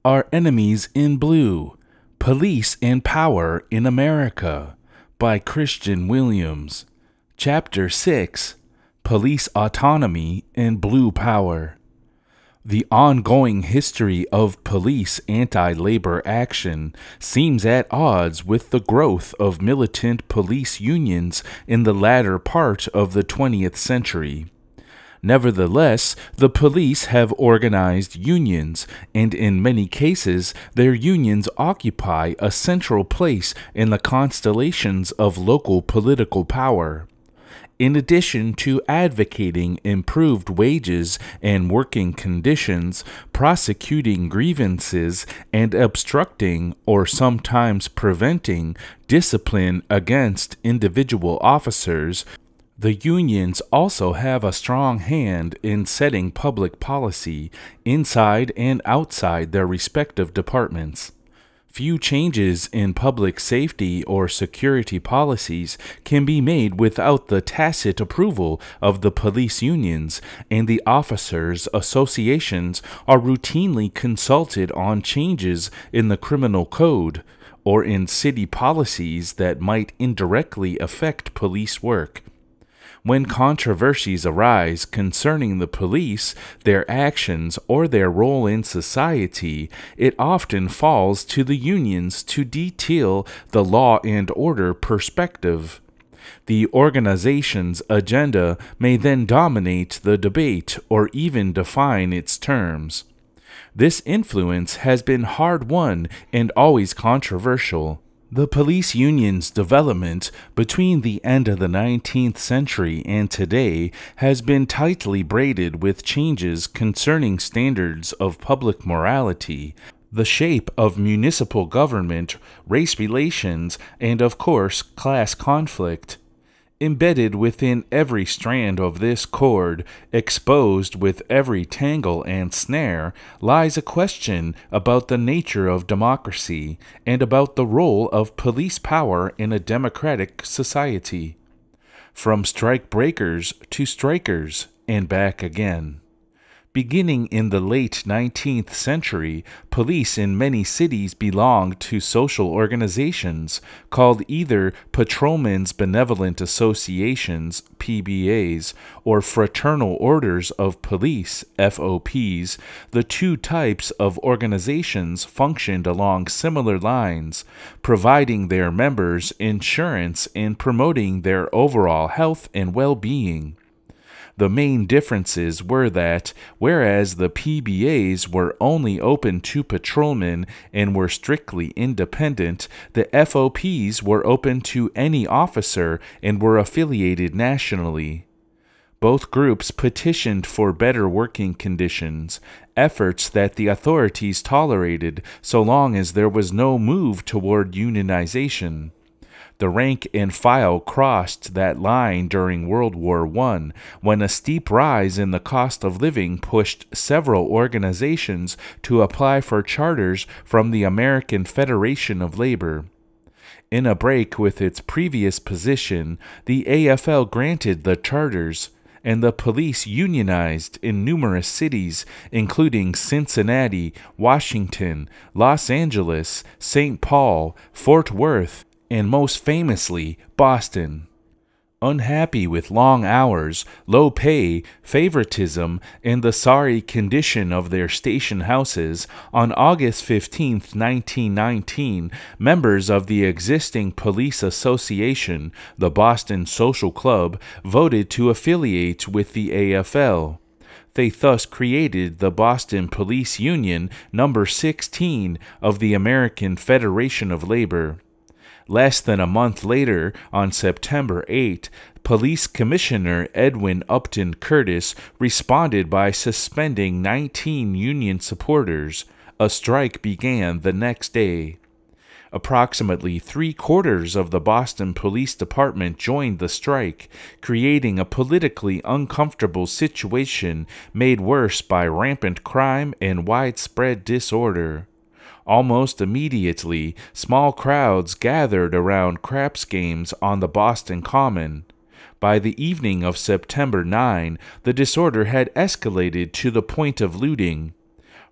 Our Enemies in Blue, Police and Power in America by Kristian Williams. Chapter 6, Police Autonomy and Blue Power. The ongoing history of police anti-labor action seems at odds with the growth of militant police unions in the latter part of the 20th century. Nevertheless, the police have organized unions, and in many cases, their unions occupy a central place in the constellations of local political power. In addition to advocating improved wages and working conditions, prosecuting grievances, and obstructing or sometimes preventing discipline against individual officers, the unions also have a strong hand in setting public policy inside and outside their respective departments. Few changes in public safety or security policies can be made without the tacit approval of the police unions, and the officers' associations are routinely consulted on changes in the criminal code or in city policies that might indirectly affect police work. When controversies arise concerning the police, their actions, or their role in society, it often falls to the unions to detail the law and order perspective. The organization's agenda may then dominate the debate or even define its terms. This influence has been hard-won and always controversial. The police union's development between the end of the 19th century and today has been tightly braided with changes concerning standards of public morality, the shape of municipal government, race relations, and of course, class conflict. Embedded within every strand of this cord, exposed with every tangle and snare, lies a question about the nature of democracy and about the role of police power in a democratic society. From strike breakers to strikers and back again. Beginning in the late 19th century, police in many cities belonged to social organizations called either Patrolmen's Benevolent Associations, PBAs, or Fraternal Orders of Police, FOPs. The two types of organizations functioned along similar lines, providing their members insurance and promoting their overall health and well-being. The main differences were that, whereas the PBAs were only open to patrolmen and were strictly independent, the FOPs were open to any officer and were affiliated nationally. Both groups petitioned for better working conditions, efforts that the authorities tolerated so long as there was no move toward unionization. The rank and file crossed that line during World War I, when a steep rise in the cost of living pushed several organizations to apply for charters from the American Federation of Labor. In a break with its previous position, the AFL granted the charters, and the police unionized in numerous cities, including Cincinnati, Washington, Los Angeles, St. Paul, Fort Worth, and most famously, Boston. Unhappy with long hours, low pay, favoritism, and the sorry condition of their station houses, on August 15, 1919, members of the existing police association, the Boston Social Club, voted to affiliate with the AFL. They thus created the Boston Police Union No. 16 of the American Federation of Labor. Less than a month later, on September 8, Police Commissioner Edwin Upton Curtis responded by suspending 19 union supporters. A strike began the next day. Approximately 3/4 of the Boston Police Department joined the strike, creating a politically uncomfortable situation made worse by rampant crime and widespread disorder. Almost immediately, small crowds gathered around craps games on the Boston Common. By the evening of September 9, the disorder had escalated to the point of looting.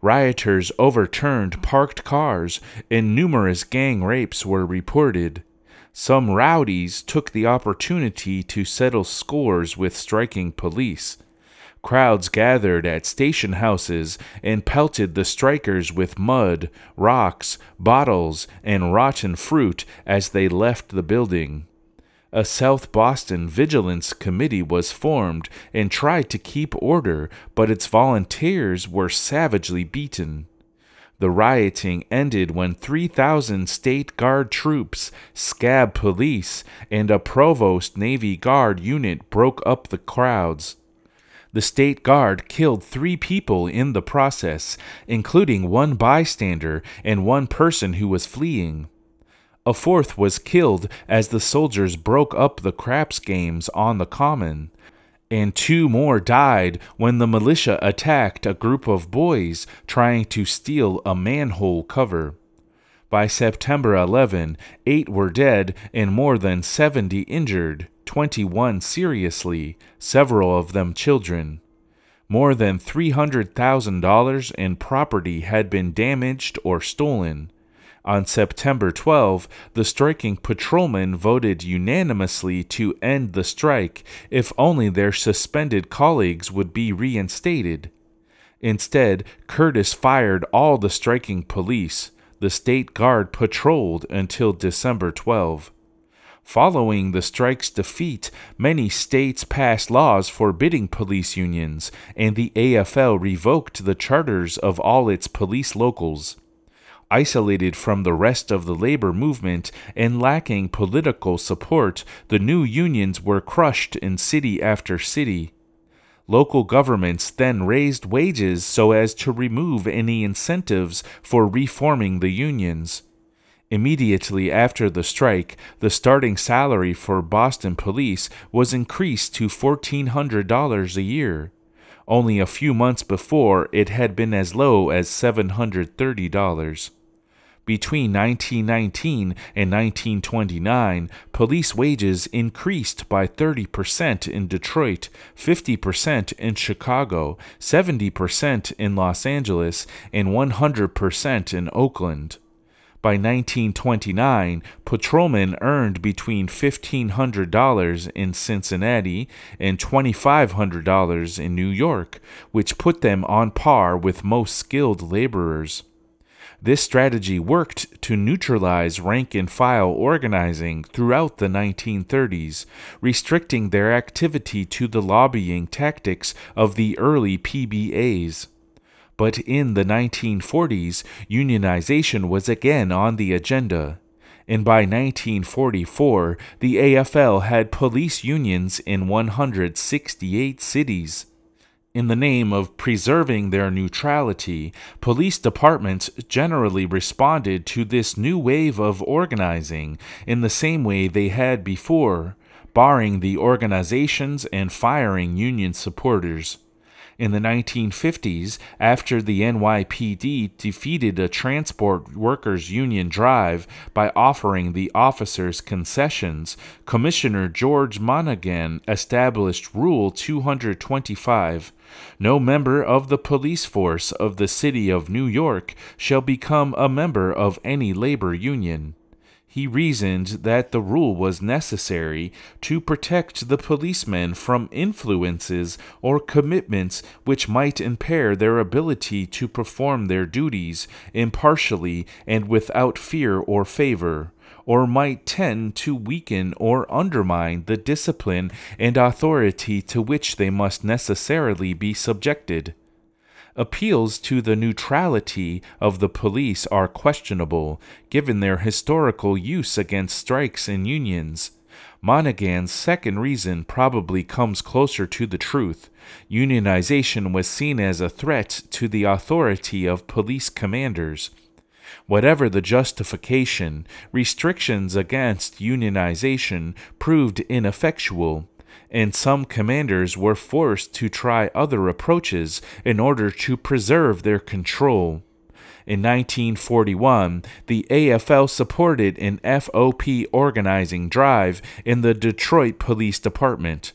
Rioters overturned parked cars, and numerous gang rapes were reported. Some rowdies took the opportunity to settle scores with striking police. Crowds gathered at station houses and pelted the strikers with mud, rocks, bottles, and rotten fruit as they left the building. A South Boston Vigilance Committee was formed and tried to keep order, but its volunteers were savagely beaten. The rioting ended when 3,000 State Guard troops, scab police, and a Provost Navy Guard unit broke up the crowds. The State Guard killed 3 people in the process, including 1 bystander and 1 person who was fleeing. A 4th was killed as the soldiers broke up the craps games on the common, and 2 more died when the militia attacked a group of boys trying to steal a manhole cover. By September 11, 8 were dead and more than 70 injured, 21 seriously, several of them children. More than $300,000 in property had been damaged or stolen. On September 12, the striking patrolmen voted unanimously to end the strike if only their suspended colleagues would be reinstated. Instead, Curtis fired all the striking police. The State Guard patrolled until December 12. Following the strike's defeat, many states passed laws forbidding police unions, and the AFL revoked the charters of all its police locals. Isolated from the rest of the labor movement and lacking political support, the new unions were crushed in city after city. Local governments then raised wages so as to remove any incentives for reforming the unions. Immediately after the strike, the starting salary for Boston police was increased to $1,400 a year. Only a few months before, it had been as low as $730. Between 1919 and 1929, police wages increased by 30% in Detroit, 50% in Chicago, 70% in Los Angeles, and 100% in Oakland. By 1929, patrolmen earned between $1,500 in Cincinnati and $2,500 in New York, which put them on par with most skilled laborers. This strategy worked to neutralize rank-and-file organizing throughout the 1930s, restricting their activity to the lobbying tactics of the early PBAs. But in the 1940s, unionization was again on the agenda, and by 1944, the AFL had police unions in 168 cities. In the name of preserving their neutrality, police departments generally responded to this new wave of organizing in the same way they had before, barring the organizations and firing union supporters. In the 1950s, after the NYPD defeated a transport workers' union drive by offering the officers concessions, Commissioner George Monaghan established Rule 225. No member of the police force of the city of New York shall become a member of any labor union. He reasoned that the rule was necessary to protect the policemen from influences or commitments which might impair their ability to perform their duties impartially and without fear or favor, or might tend to weaken or undermine the discipline and authority to which they must necessarily be subjected. Appeals to the neutrality of the police are questionable, given their historical use against strikes and unions. Monaghan's second reason probably comes closer to the truth. Unionization was seen as a threat to the authority of police commanders. Whatever the justification, restrictions against unionization proved ineffectual, and some commanders were forced to try other approaches in order to preserve their control. In 1941, the AFL supported an FOP organizing drive in the Detroit Police Department.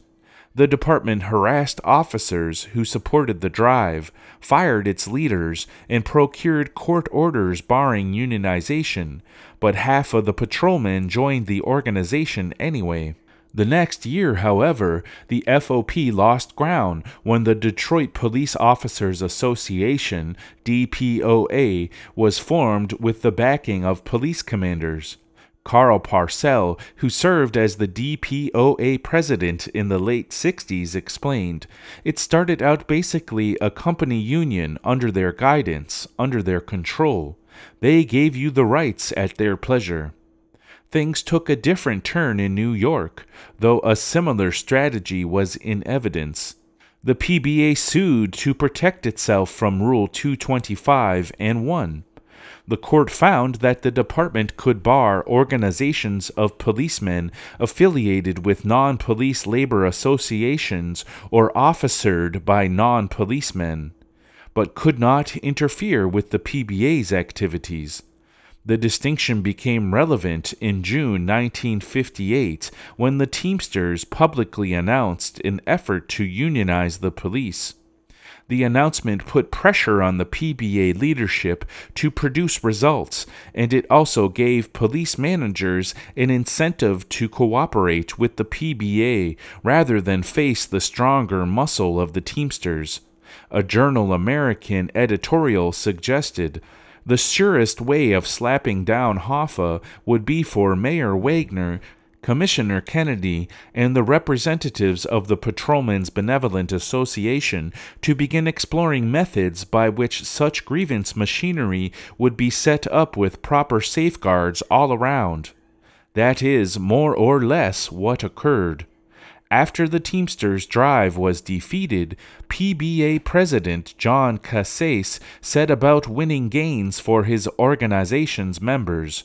The department harassed officers who supported the drive, fired its leaders, and procured court orders barring unionization, but half of the patrolmen joined the organization anyway. The next year, however, the FOP lost ground when the Detroit Police Officers Association, DPOA, was formed with the backing of police commanders. Carl Parcell, who served as the DPOA president in the late 60s, explained, "It started out basically a company union under their guidance, under their control. They gave you the rights at their pleasure." Things took a different turn in New York, though a similar strategy was in evidence. The PBA sued to protect itself from Rule 225 and won. The court found that the department could bar organizations of policemen affiliated with non-police labor associations or officered by non-policemen, but could not interfere with the PBA's activities. The distinction became relevant in June 1958 when the Teamsters publicly announced an effort to unionize the police. The announcement put pressure on the PBA leadership to produce results, and it also gave police managers an incentive to cooperate with the PBA rather than face the stronger muscle of the Teamsters. A Journal American editorial suggested, "The surest way of slapping down Hoffa would be for Mayor Wagner, Commissioner Kennedy, and the representatives of the Patrolmen's Benevolent Association to begin exploring methods by which such grievance machinery would be set up with proper safeguards all around." That is more or less what occurred. After the Teamsters' drive was defeated, PBA President John Cassese set about winning gains for his organization's members.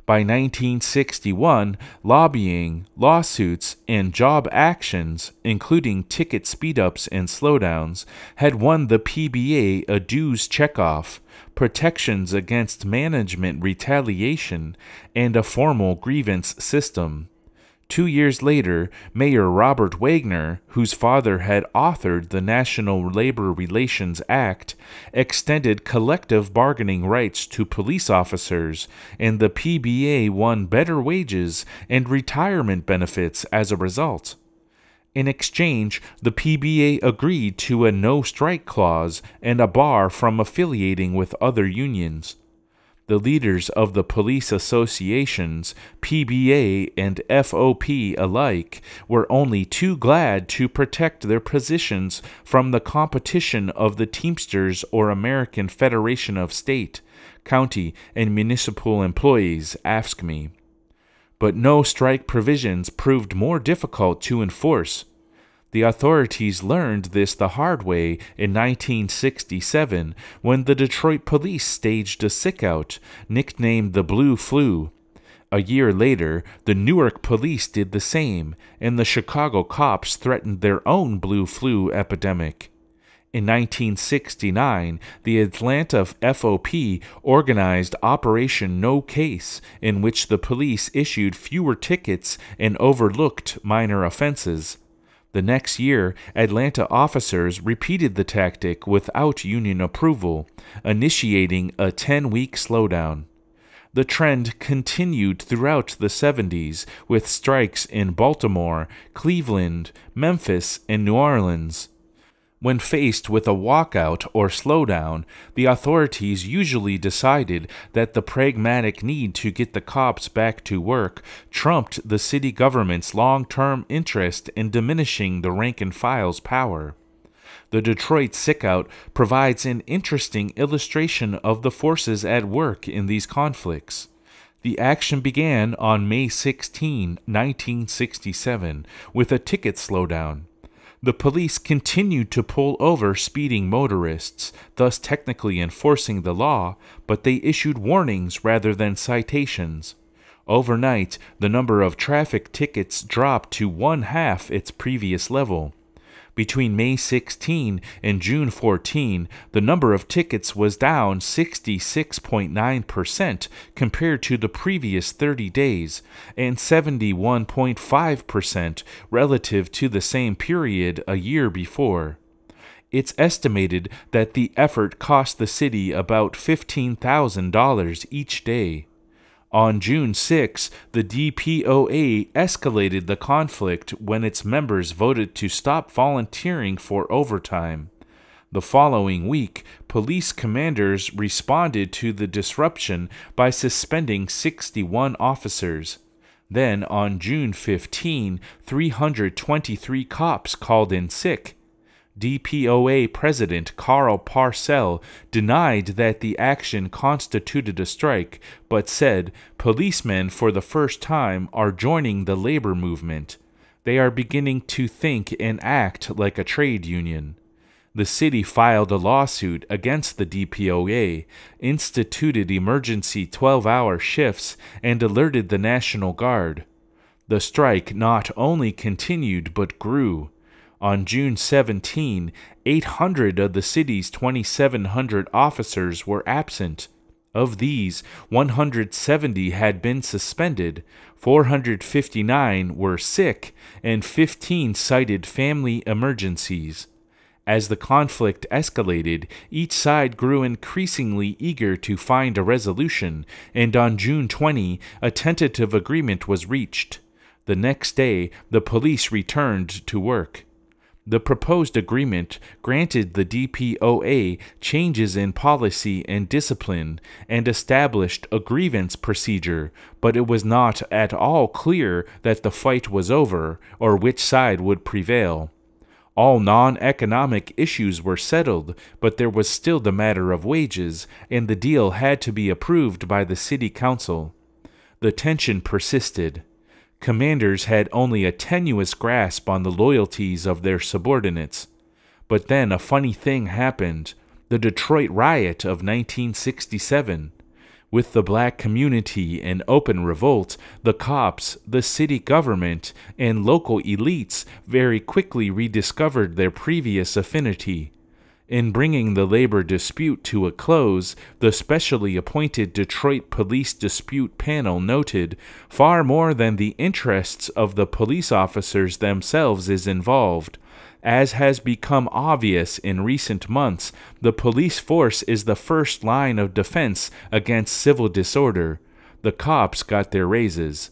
By 1961, lobbying, lawsuits, and job actions, including ticket speed-ups and slowdowns, had won the PBA a dues checkoff, protections against management retaliation, and a formal grievance system. 2 years later, Mayor Robert Wagner, whose father had authored the National Labor Relations Act, extended collective bargaining rights to police officers, and the PBA won better wages and retirement benefits as a result. In exchange, the PBA agreed to a no-strike clause and a bar from affiliating with other unions. The leaders of the police associations, PBA and FOP alike, were only too glad to protect their positions from the competition of the Teamsters or American Federation of State, County, and Municipal Employees, AFSCME. But no strike provisions proved more difficult to enforce. The authorities learned this the hard way in 1967 when the Detroit police staged a sickout, nicknamed the Blue Flu. A year later, the Newark police did the same, and the Chicago cops threatened their own Blue Flu epidemic. In 1969, the Atlanta FOP organized Operation No Case, in which the police issued fewer tickets and overlooked minor offenses. The next year, Atlanta officers repeated the tactic without union approval, initiating a 10-week slowdown. The trend continued throughout the 70s, with strikes in Baltimore, Cleveland, Memphis, and New Orleans. When faced with a walkout or slowdown, the authorities usually decided that the pragmatic need to get the cops back to work trumped the city government's long-term interest in diminishing the rank-and-file's power. The Detroit sickout provides an interesting illustration of the forces at work in these conflicts. The action began on May 16, 1967, with a ticket slowdown. The police continued to pull over speeding motorists, thus technically enforcing the law, but they issued warnings rather than citations. Overnight, the number of traffic tickets dropped to 1/2 its previous level. Between May 16 and June 14, the number of tickets was down 66.9% compared to the previous 30 days and 71.5% relative to the same period a year before. It's estimated that the effort cost the city about $15,000 each day. On June 6, the DPOA escalated the conflict when its members voted to stop volunteering for overtime. The following week, police commanders responded to the disruption by suspending 61 officers. Then, on June 15, 323 cops called in sick. DPOA President Carl Parcell denied that the action constituted a strike, but said policemen for the first time are joining the labor movement. They are beginning to think and act like a trade union. The city filed a lawsuit against the DPOA, instituted emergency 12-hour shifts, and alerted the National Guard. The strike not only continued but grew. On June 17, 800 of the city's 2,700 officers were absent. Of these, 170 had been suspended, 459 were sick, and 15 cited family emergencies. As the conflict escalated, each side grew increasingly eager to find a resolution, and on June 20, a tentative agreement was reached. The next day, the police returned to work. The proposed agreement granted the DPOA changes in policy and discipline and established a grievance procedure, but it was not at all clear that the fight was over or which side would prevail. All non-economic issues were settled, but there was still the matter of wages, and the deal had to be approved by the city council. The tension persisted. Commanders had only a tenuous grasp on the loyalties of their subordinates. But then a funny thing happened, the Detroit riot of 1967. With the black community in open revolt, the cops, the city government, and local elites very quickly rediscovered their previous affinity. In bringing the labor dispute to a close, the specially appointed Detroit Police Dispute Panel noted, far more than the interests of the police officers themselves is involved. As has become obvious in recent months, the police force is the first line of defense against civil disorder. The cops got their raises.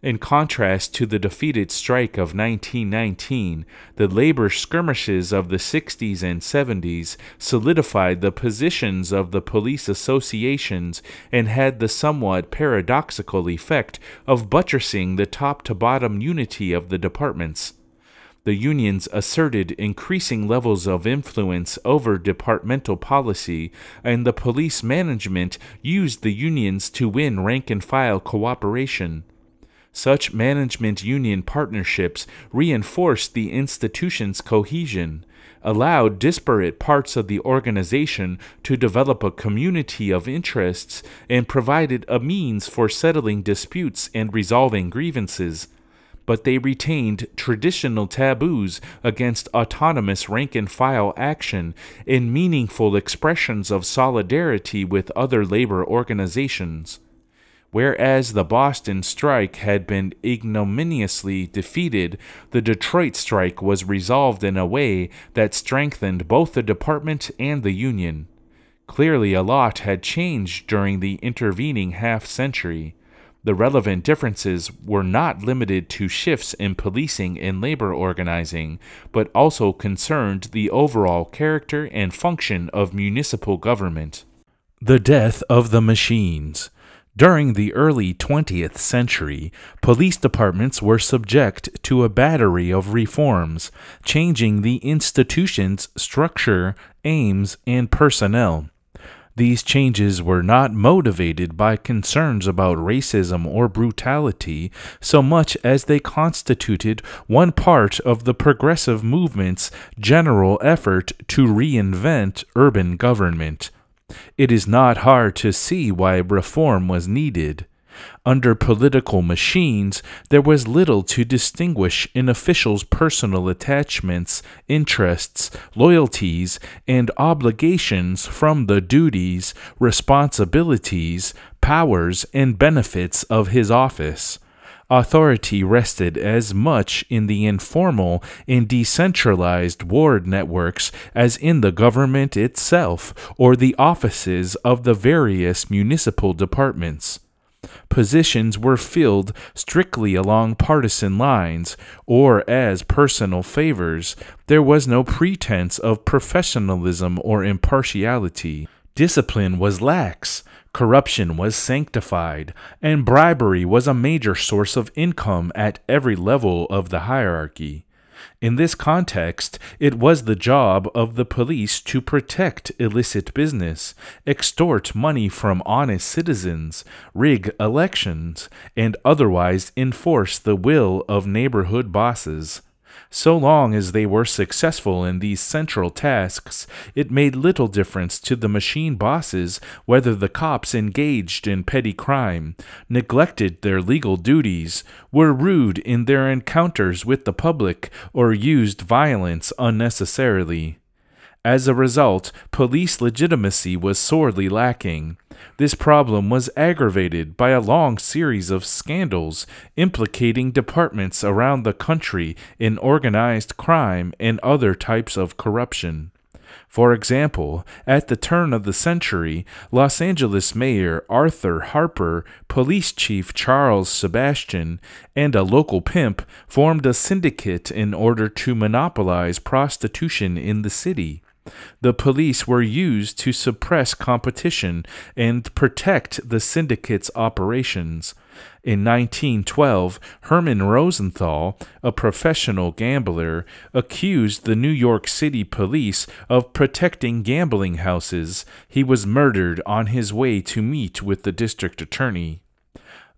In contrast to the defeated strike of 1919, the labor skirmishes of the 60s and 70s solidified the positions of the police associations and had the somewhat paradoxical effect of buttressing the top-to-bottom unity of the departments. The unions asserted increasing levels of influence over departmental policy, and the police management used the unions to win rank-and-file cooperation. Such management-union partnerships reinforced the institution's cohesion, allowed disparate parts of the organization to develop a community of interests, and provided a means for settling disputes and resolving grievances. But they retained traditional taboos against autonomous rank-and-file action and meaningful expressions of solidarity with other labor organizations. Whereas the Boston strike had been ignominiously defeated, the Detroit strike was resolved in a way that strengthened both the department and the union. Clearly, a lot had changed during the intervening half-century. The relevant differences were not limited to shifts in policing and labor organizing, but also concerned the overall character and function of municipal government. The death of the machines. During the early 20th century, police departments were subject to a battery of reforms, changing the institution's structure, aims, and personnel. These changes were not motivated by concerns about racism or brutality so much as they constituted one part of the progressive movement's general effort to reinvent urban government. It is not hard to see why reform was needed. Under political machines, there was little to distinguish an official's personal attachments, interests, loyalties, and obligations from the duties, responsibilities, powers, and benefits of his office. Authority rested as much in the informal and decentralized ward networks as in the government itself or the offices of the various municipal departments. Positions were filled strictly along partisan lines or as personal favors. There was no pretense of professionalism or impartiality. Discipline was lax. Corruption was sanctified, and bribery was a major source of income at every level of the hierarchy. In this context, it was the job of the police to protect illicit business, extort money from honest citizens, rig elections, and otherwise enforce the will of neighborhood bosses. So long as they were successful in these central tasks, it made little difference to the machine bosses whether the cops engaged in petty crime, neglected their legal duties, were rude in their encounters with the public, or used violence unnecessarily. As a result, police legitimacy was sorely lacking. This problem was aggravated by a long series of scandals implicating departments around the country in organized crime and other types of corruption. For example, at the turn of the century, Los Angeles Mayor Arthur Harper, Police Chief Charles Sebastian, and a local pimp formed a syndicate in order to monopolize prostitution in the city. The police were used to suppress competition and protect the syndicate's operations. In 1912, Herman Rosenthal, a professional gambler, accused the New York City police of protecting gambling houses. He was murdered on his way to meet with the district attorney.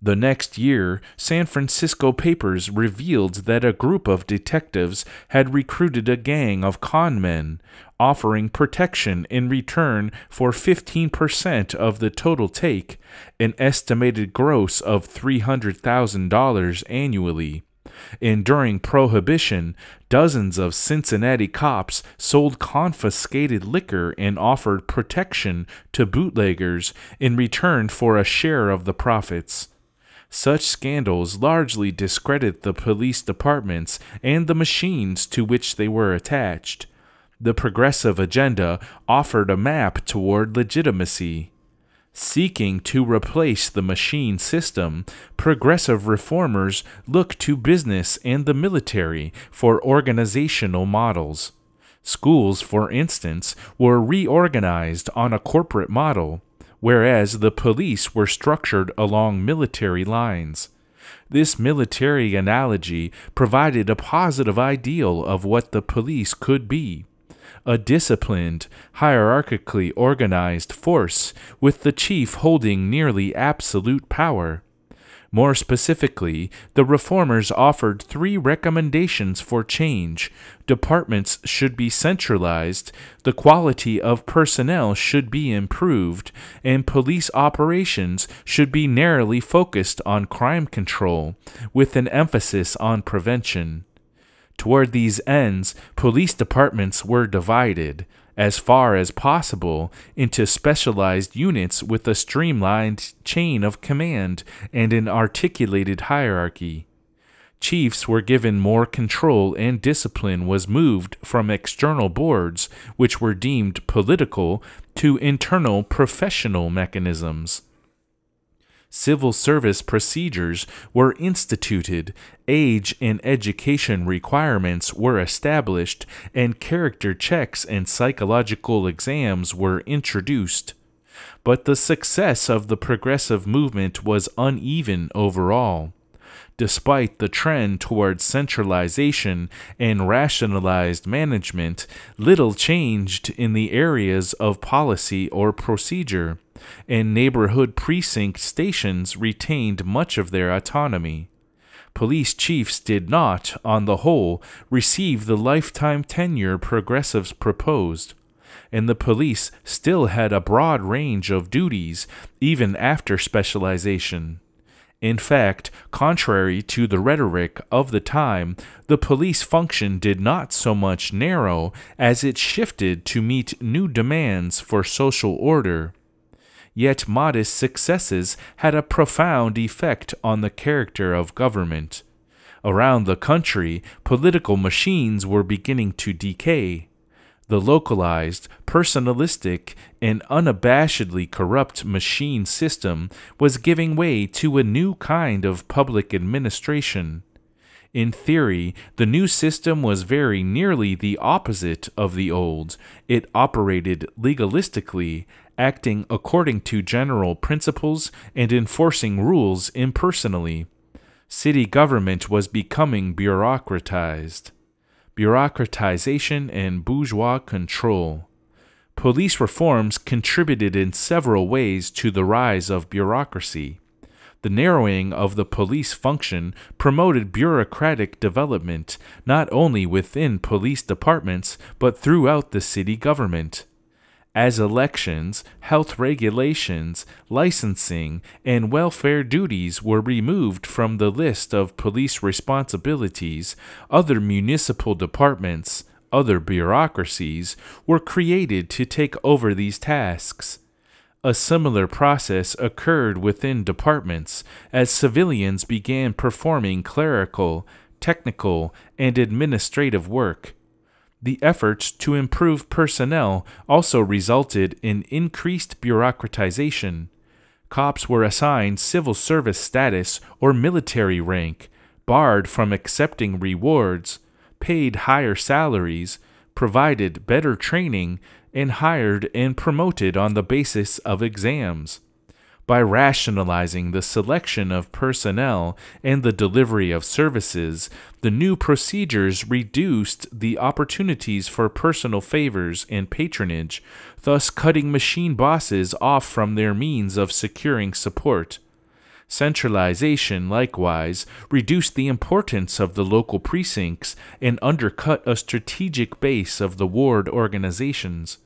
The next year, San Francisco papers revealed that a group of detectives had recruited a gang of con men, offering protection in return for 15% of the total take, an estimated gross of $300,000 annually. And during Prohibition, dozens of Cincinnati cops sold confiscated liquor and offered protection to bootleggers in return for a share of the profits. Such scandals largely discredit the police departments and the machines to which they were attached. The progressive agenda offered a map toward legitimacy. Seeking to replace the machine system, progressive reformers looked to business and the military for organizational models. Schools, for instance, were reorganized on a corporate model, whereas the police were structured along military lines. This military analogy provided a positive ideal of what the police could be: a disciplined, hierarchically organized force with the chief holding nearly absolute power. More specifically, the reformers offered 3 recommendations for change. Departments should be centralized, the quality of personnel should be improved, and police operations should be narrowly focused on crime control, with an emphasis on prevention. Toward these ends, police departments were divided, as far as possible, into specialized units with a streamlined chain of command and an articulated hierarchy. Chiefs were given more control, and discipline was moved from external boards, which were deemed political, to internal professional mechanisms. Civil service procedures were instituted, age and education requirements were established, and character checks and psychological exams were introduced. But the success of the progressive movement was uneven overall. Despite the trend towards centralization and rationalized management, little changed in the areas of policy or procedure, and neighborhood precinct stations retained much of their autonomy. Police chiefs did not, on the whole, receive the lifetime tenure progressives proposed, and the police still had a broad range of duties even after specialization. In fact, contrary to the rhetoric of the time, the police function did not so much narrow as it shifted to meet new demands for social order. Yet modest successes had a profound effect on the character of government. Around the country, political machines were beginning to decay. The localized, personalistic, and unabashedly corrupt machine system was giving way to a new kind of public administration. In theory, the new system was very nearly the opposite of the old. It operated legalistically, acting according to general principles and enforcing rules impersonally. City government was becoming bureaucratized. Bureaucratization and bourgeois control. Police reforms contributed in several ways to the rise of bureaucracy. The narrowing of the police function promoted bureaucratic development not only within police departments but throughout the city government. As elections, health regulations, licensing, and welfare duties were removed from the list of police responsibilities, other municipal departments, other bureaucracies, were created to take over these tasks. A similar process occurred within departments as civilians began performing clerical, technical, and administrative work. The efforts to improve personnel also resulted in increased bureaucratization. Cops were assigned civil service status or military rank, barred from accepting rewards, paid higher salaries, provided better training, and hired and promoted on the basis of exams. By rationalizing the selection of personnel and the delivery of services, the new procedures reduced the opportunities for personal favors and patronage, thus cutting machine bosses off from their means of securing support. Centralization, likewise, reduced the importance of the local precincts and undercut a strategic base of the ward organizations.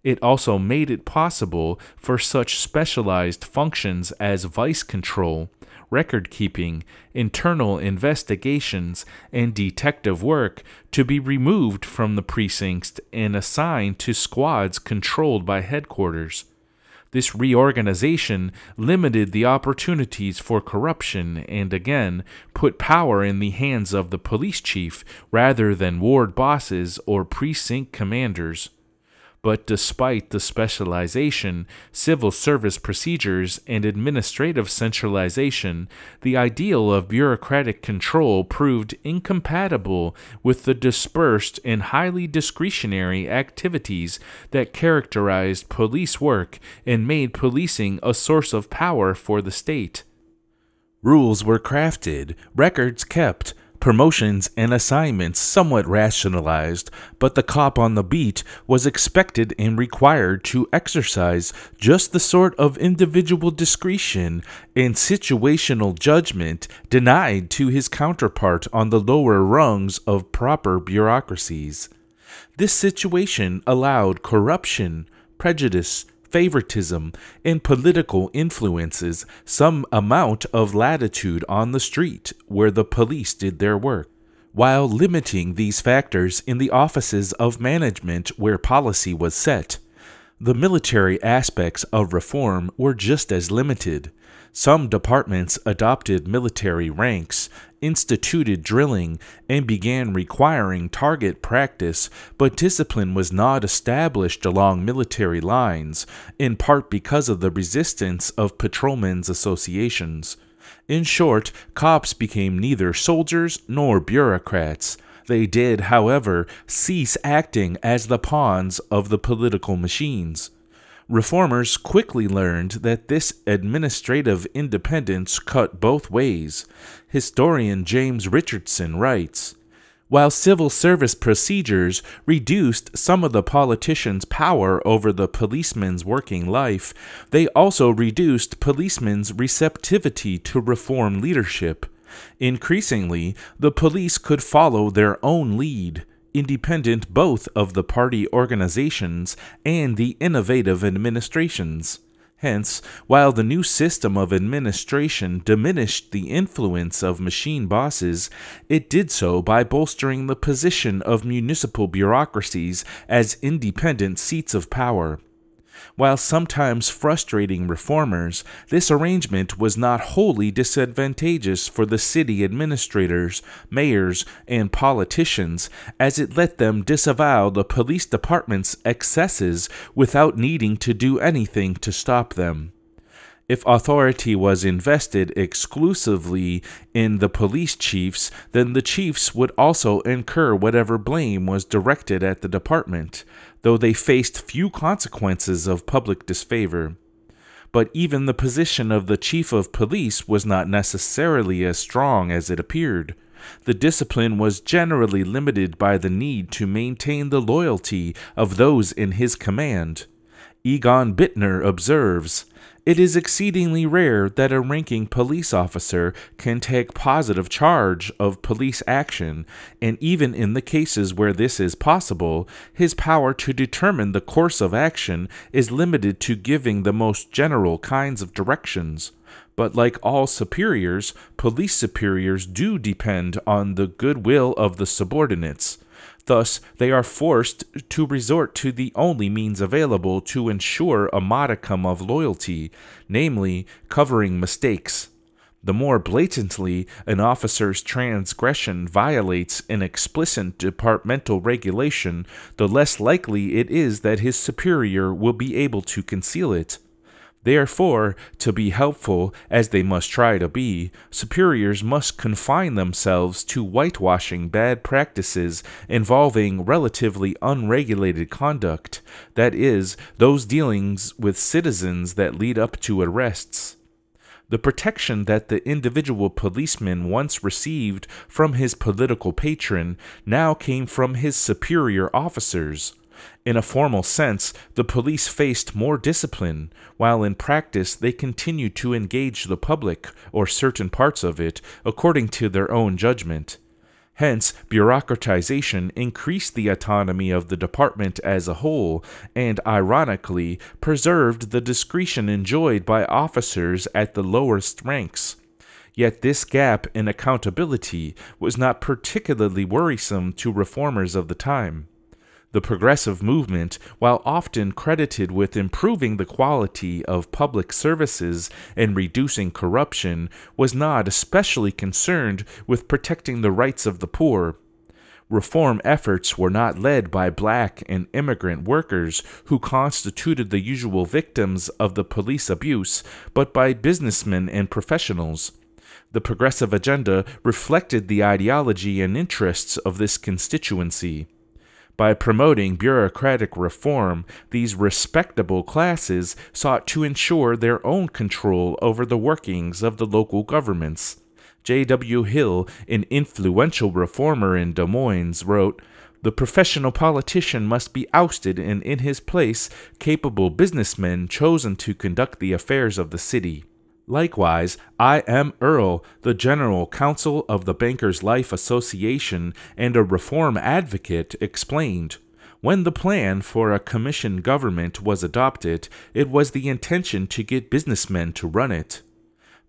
It also made it possible for such specialized functions as vice control, record-keeping, internal investigations, and detective work to be removed from the precincts and assigned to squads controlled by headquarters. This reorganization limited the opportunities for corruption and again put power in the hands of the police chief rather than ward bosses or precinct commanders. But despite the specialization, civil service procedures, and administrative centralization, the ideal of bureaucratic control proved incompatible with the dispersed and highly discretionary activities that characterized police work and made policing a source of power for the state. Rules were crafted, records kept, promotions and assignments somewhat rationalized, but the cop on the beat was expected and required to exercise just the sort of individual discretion and situational judgment denied to his counterpart on the lower rungs of proper bureaucracies. This situation allowed corruption, prejudice, favoritism, and political influences some amount of latitude on the street where the police did their work, while limiting these factors in the offices of management where policy was set. The military aspects of reform were just as limited. Some departments adopted military ranks, instituted drilling, and began requiring target practice, but discipline was not established along military lines, in part because of the resistance of patrolmen's associations. In short, cops became neither soldiers nor bureaucrats. They did, however, cease acting as the pawns of the political machines. Reformers quickly learned that this administrative independence cut both ways. Historian James Richardson writes, "While civil service procedures reduced some of the politicians' power over the policeman's working life, they also reduced policemen's receptivity to reform leadership. Increasingly, the police could follow their own lead, independent both of the party organizations and the innovative administrations." Hence, while the new system of administration diminished the influence of machine bosses, it did so by bolstering the position of municipal bureaucracies as independent seats of power. While sometimes frustrating reformers, this arrangement was not wholly disadvantageous for the city administrators, mayors, and politicians, as it let them disavow the police department's excesses without needing to do anything to stop them. If authority was invested exclusively in the police chiefs, then the chiefs would also incur whatever blame was directed at the department, though they faced few consequences of public disfavor. But even the position of the chief of police was not necessarily as strong as it appeared. The discipline was generally limited by the need to maintain the loyalty of those in his command. Egon Bittner observes, "It is exceedingly rare that a ranking police officer can take positive charge of police action, and even in the cases where this is possible, his power to determine the course of action is limited to giving the most general kinds of directions. But like all superiors, police superiors do depend on the goodwill of the subordinates. Thus, they are forced to resort to the only means available to ensure a modicum of loyalty, namely, covering mistakes. The more blatantly an officer's transgression violates an explicit departmental regulation, the less likely it is that his superior will be able to conceal it. Therefore, to be helpful, as they must try to be, superiors must confine themselves to whitewashing bad practices involving relatively unregulated conduct, that is, those dealings with citizens that lead up to arrests. The protection that the individual policeman once received from his political patron now came from his superior officers. In a formal sense, the police faced more discipline, while in practice they continued to engage the public, or certain parts of it, according to their own judgment. Hence, bureaucratization increased the autonomy of the department as a whole, and, ironically, preserved the discretion enjoyed by officers at the lowest ranks. Yet this gap in accountability was not particularly worrisome to reformers of the time. The progressive movement, while often credited with improving the quality of public services and reducing corruption, was not especially concerned with protecting the rights of the poor. Reform efforts were not led by black and immigrant workers who constituted the usual victims of the police abuse, but by businessmen and professionals. The progressive agenda reflected the ideology and interests of this constituency. By promoting bureaucratic reform, these respectable classes sought to ensure their own control over the workings of the local governments. J.W. Hill, an influential reformer in Des Moines, wrote, "The professional politician must be ousted and in his place capable businessmen chosen to conduct the affairs of the city." Likewise, I.M. Earle, the general counsel of the Bankers' Life Association and a reform advocate, explained, "When the plan for a commission government was adopted, it was the intention to get businessmen to run it."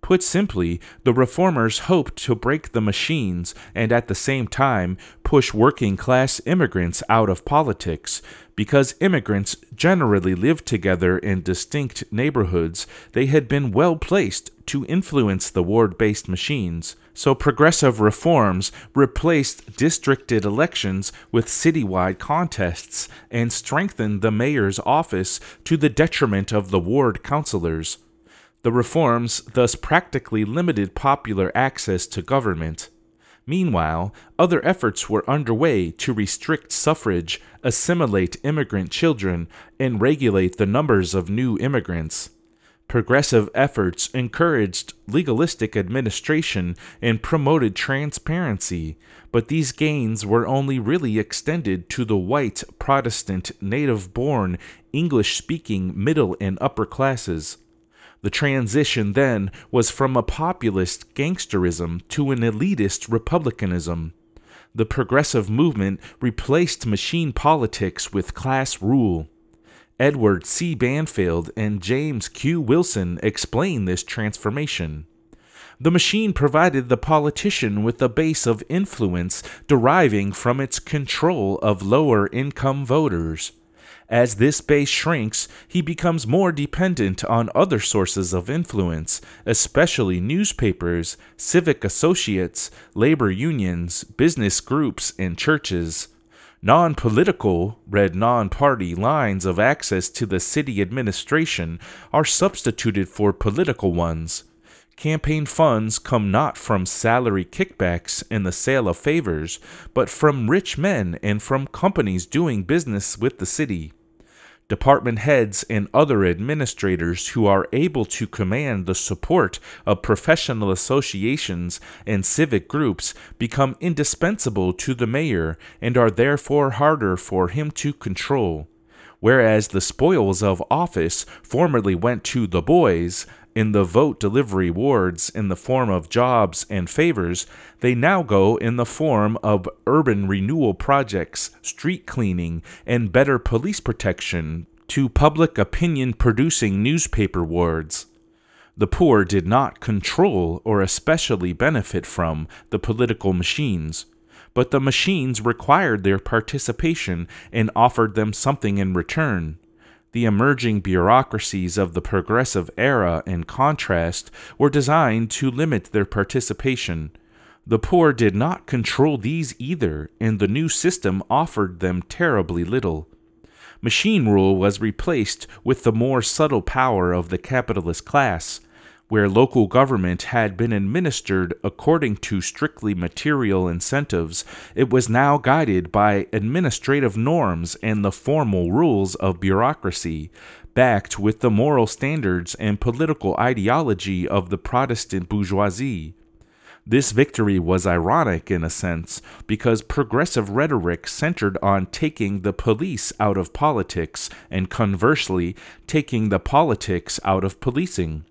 Put simply, the reformers hoped to break the machines and at the same time push working-class immigrants out of politics. Because immigrants generally lived together in distinct neighborhoods, they had been well placed to influence the ward-based machines. So progressive reforms replaced districted elections with citywide contests and strengthened the mayor's office to the detriment of the ward councilors. The reforms thus practically limited popular access to government. Meanwhile, other efforts were underway to restrict suffrage, assimilate immigrant children, and regulate the numbers of new immigrants. Progressive efforts encouraged legalistic administration and promoted transparency, but these gains were only really extended to the white, Protestant, native-born, English-speaking middle and upper classes. The transition then was from a populist gangsterism to an elitist republicanism. The progressive movement replaced machine politics with class rule. Edward C. Banfield and James Q. Wilson explain this transformation. The machine provided the politician with a base of influence deriving from its control of lower-income voters. As this base shrinks, he becomes more dependent on other sources of influence, especially newspapers, civic associates, labor unions, business groups, and churches. Non-political, read non-party lines of access to the city administration are substituted for political ones. Campaign funds come not from salary kickbacks and the sale of favors, but from rich men and from companies doing business with the city. Department heads and other administrators who are able to command the support of professional associations and civic groups become indispensable to the mayor and are therefore harder for him to control. Whereas the spoils of office formerly went to the boys in the vote delivery wards in the form of jobs and favors, they now go in the form of urban renewal projects, street cleaning, and better police protection to public opinion-producing newspaper wards. The poor did not control or especially benefit from the political machines, but the machines required their participation and offered them something in return. The emerging bureaucracies of the progressive era, in contrast, were designed to limit their participation. The poor did not control these either, and the new system offered them terribly little. Machine rule was replaced with the more subtle power of the capitalist class. Where local government had been administered according to strictly material incentives, it was now guided by administrative norms and the formal rules of bureaucracy, backed with the moral standards and political ideology of the Protestant bourgeoisie. This victory was ironic in a sense, because progressive rhetoric centered on taking the police out of politics and conversely taking the politics out of policing.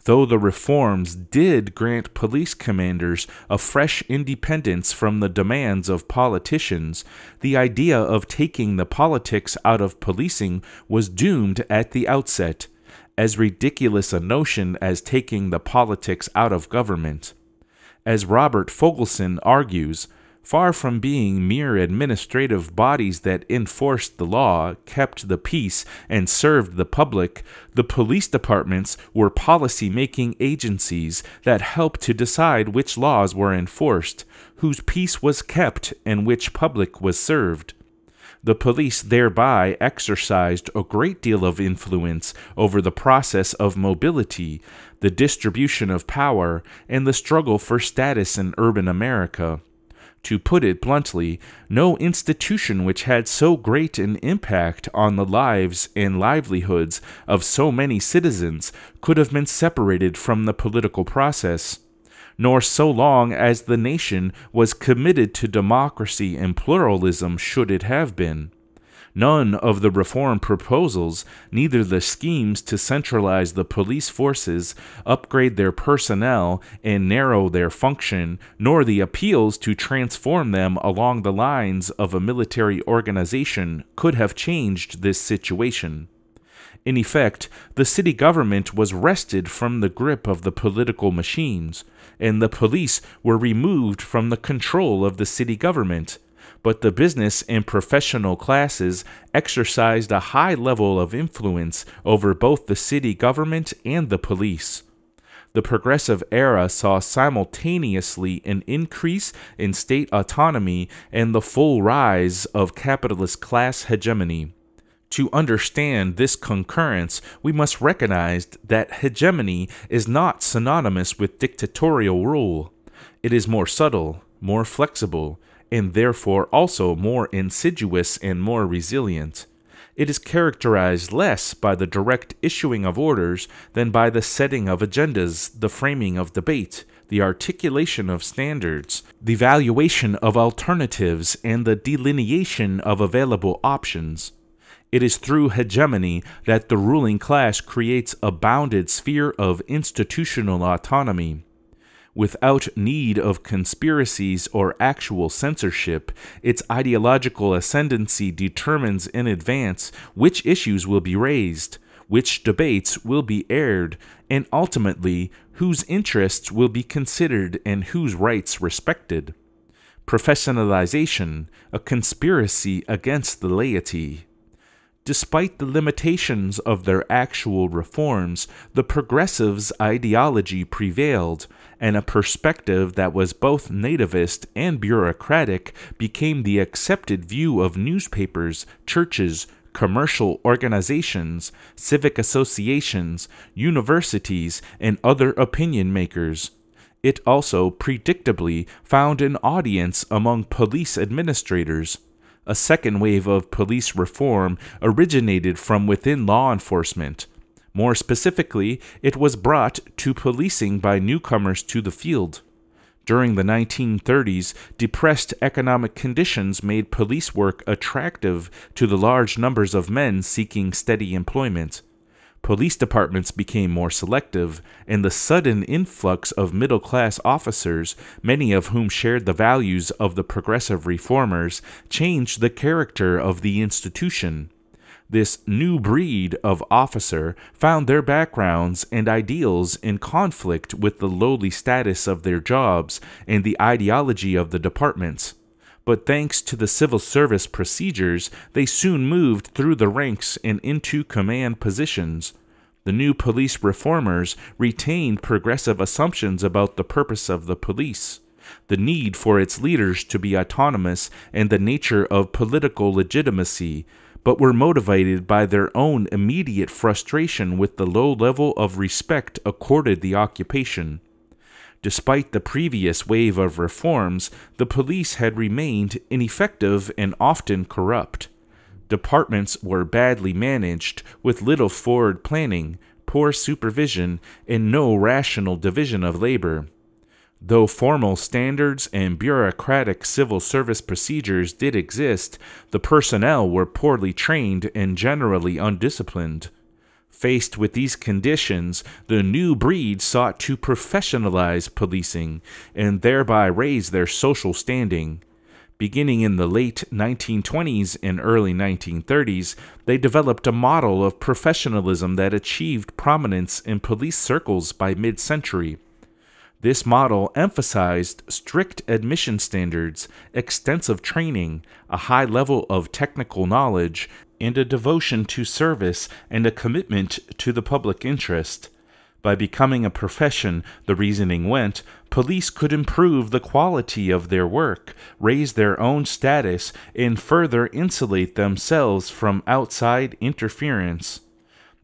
Though the reforms did grant police commanders a fresh independence from the demands of politicians, the idea of taking the politics out of policing was doomed at the outset, as ridiculous a notion as taking the politics out of government. As Robert Fogelson argues, far from being mere administrative bodies that enforced the law, kept the peace, and served the public, the police departments were policy-making agencies that helped to decide which laws were enforced, whose peace was kept, and which public was served. The police thereby exercised a great deal of influence over the process of mobility, the distribution of power, and the struggle for status in urban America. To put it bluntly, no institution which had so great an impact on the lives and livelihoods of so many citizens could have been separated from the political process, nor so long as the nation was committed to democracy and pluralism should it have been. None of the reform proposals, neither the schemes to centralize the police forces, upgrade their personnel, and narrow their function, nor the appeals to transform them along the lines of a military organization could have changed this situation. In effect, the city government was wrested from the grip of the political machines, and the police were removed from the control of the city government. But the business and professional classes exercised a high level of influence over both the city government and the police. The progressive era saw simultaneously an increase in state autonomy and the full rise of capitalist class hegemony. To understand this concurrence, we must recognize that hegemony is not synonymous with dictatorial rule. It is more subtle, more flexible, and therefore also more insidious and more resilient. It is characterized less by the direct issuing of orders than by the setting of agendas, the framing of debate, the articulation of standards, the valuation of alternatives, and the delineation of available options. It is through hegemony that the ruling class creates a bounded sphere of institutional autonomy. Without need of conspiracies or actual censorship, its ideological ascendancy determines in advance which issues will be raised, which debates will be aired, and ultimately whose interests will be considered and whose rights respected. Professionalization, a conspiracy against the laity. Despite the limitations of their actual reforms, the progressives' ideology prevailed, and a perspective that was both nativist and bureaucratic became the accepted view of newspapers, churches, commercial organizations, civic associations, universities, and other opinion makers. It also predictably found an audience among police administrators. A second wave of police reform originated from within law enforcement. More specifically, it was brought to policing by newcomers to the field. During the 1930s, depressed economic conditions made police work attractive to the large numbers of men seeking steady employment. Police departments became more selective, and the sudden influx of middle-class officers, many of whom shared the values of the progressive reformers, changed the character of the institution. This new breed of officer found their backgrounds and ideals in conflict with the lowly status of their jobs and the ideology of the departments. But thanks to the civil service procedures, they soon moved through the ranks and into command positions. The new police reformers retained progressive assumptions about the purpose of the police, the need for its leaders to be autonomous, and the nature of political legitimacy, but were motivated by their own immediate frustration with the low level of respect accorded the occupation. Despite the previous wave of reforms, the police had remained ineffective and often corrupt. Departments were badly managed, with little forward planning, poor supervision, and no rational division of labor. Though formal standards and bureaucratic civil service procedures did exist, the personnel were poorly trained and generally undisciplined. Faced with these conditions, the new breed sought to professionalize policing and thereby raise their social standing. Beginning in the late 1920s and early 1930s, they developed a model of professionalism that achieved prominence in police circles by mid-century. This model emphasized strict admission standards, extensive training, a high level of technical knowledge, and a devotion to service and a commitment to the public interest. By becoming a profession, the reasoning went, police could improve the quality of their work, raise their own status, and further insulate themselves from outside interference.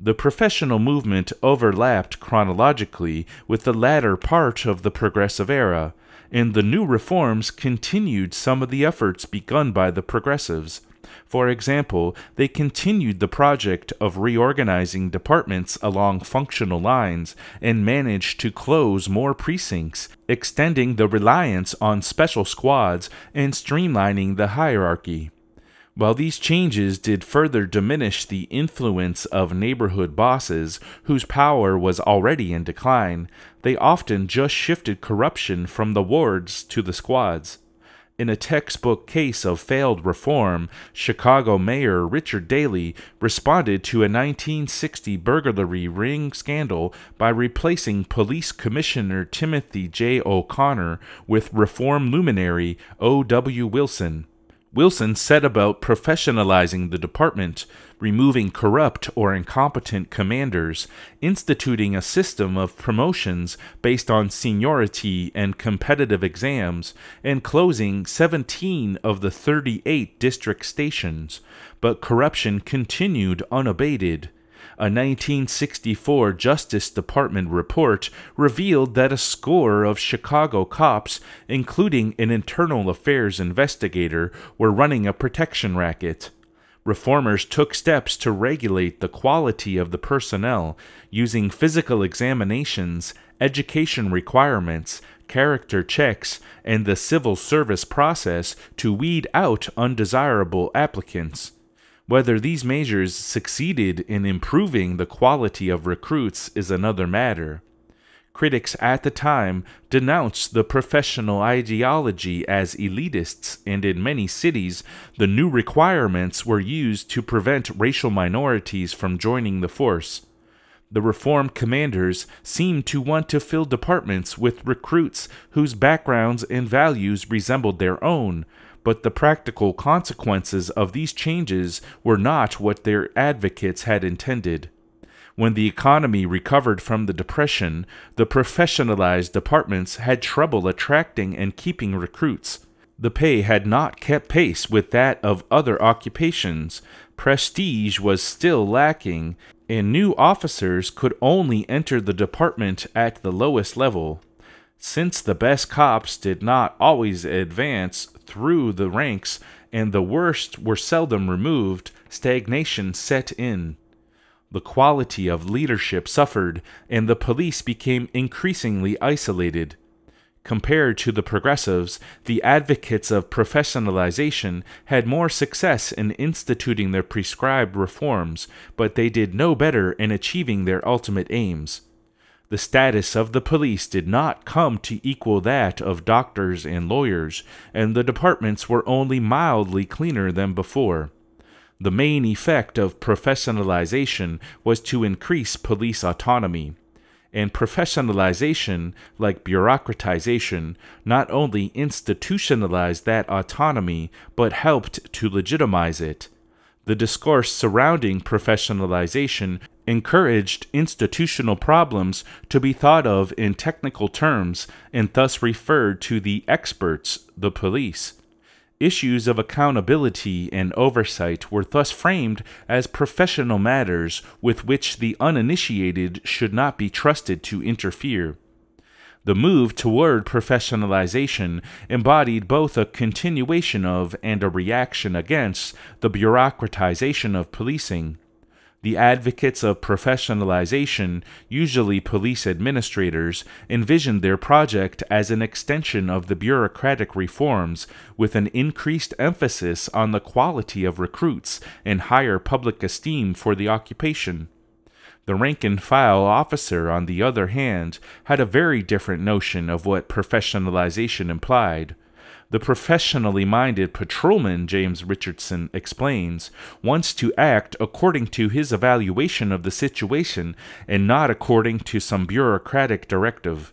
The professional movement overlapped chronologically with the latter part of the progressive era, and the new reforms continued some of the efforts begun by the progressives. For example, they continued the project of reorganizing departments along functional lines and managed to close more precincts, extending the reliance on special squads and streamlining the hierarchy. While these changes did further diminish the influence of neighborhood bosses whose power was already in decline, they often just shifted corruption from the wards to the squads. In a textbook case of failed reform, Chicago Mayor Richard Daley responded to a 1960 burglary ring scandal by replacing Police Commissioner Timothy J. O'Connor with reform luminary O.W. Wilson. Wilson set about professionalizing the department, removing corrupt or incompetent commanders, instituting a system of promotions based on seniority and competitive exams, and closing 17 of the 38 district stations. But corruption continued unabated. A 1964 Justice Department report revealed that a score of Chicago cops, including an internal affairs investigator, were running a protection racket. Reformers took steps to regulate the quality of the personnel, using physical examinations, education requirements, character checks, and the civil service process to weed out undesirable applicants. Whether these measures succeeded in improving the quality of recruits is another matter. Critics at the time denounced the professional ideology as elitists, and in many cities, the new requirements were used to prevent racial minorities from joining the force. The reformed commanders seemed to want to fill departments with recruits whose backgrounds and values resembled their own, but the practical consequences of these changes were not what their advocates had intended. When the economy recovered from the Depression, the professionalized departments had trouble attracting and keeping recruits. The pay had not kept pace with that of other occupations, prestige was still lacking, and new officers could only enter the department at the lowest level. Since the best cops did not always advance through the ranks and the worst were seldom removed, stagnation set in. The quality of leadership suffered, and the police became increasingly isolated. Compared to the progressives, the advocates of professionalization had more success in instituting their prescribed reforms, but they did no better in achieving their ultimate aims. The status of the police did not come to equal that of doctors and lawyers, and the departments were only mildly cleaner than before. The main effect of professionalization was to increase police autonomy. And professionalization, like bureaucratization, not only institutionalized that autonomy, but helped to legitimize it. The discourse surrounding professionalization encouraged institutional problems to be thought of in technical terms and thus referred to the experts, the police. Issues of accountability and oversight were thus framed as professional matters with which the uninitiated should not be trusted to interfere. The move toward professionalization embodied both a continuation of and a reaction against the bureaucratization of policing. The advocates of professionalization, usually police administrators, envisioned their project as an extension of the bureaucratic reforms, with an increased emphasis on the quality of recruits and higher public esteem for the occupation. The rank-and-file officer, on the other hand, had a very different notion of what professionalization implied. The professionally minded patrolman, James Richardson explains, wants to act according to his evaluation of the situation and not according to some bureaucratic directive.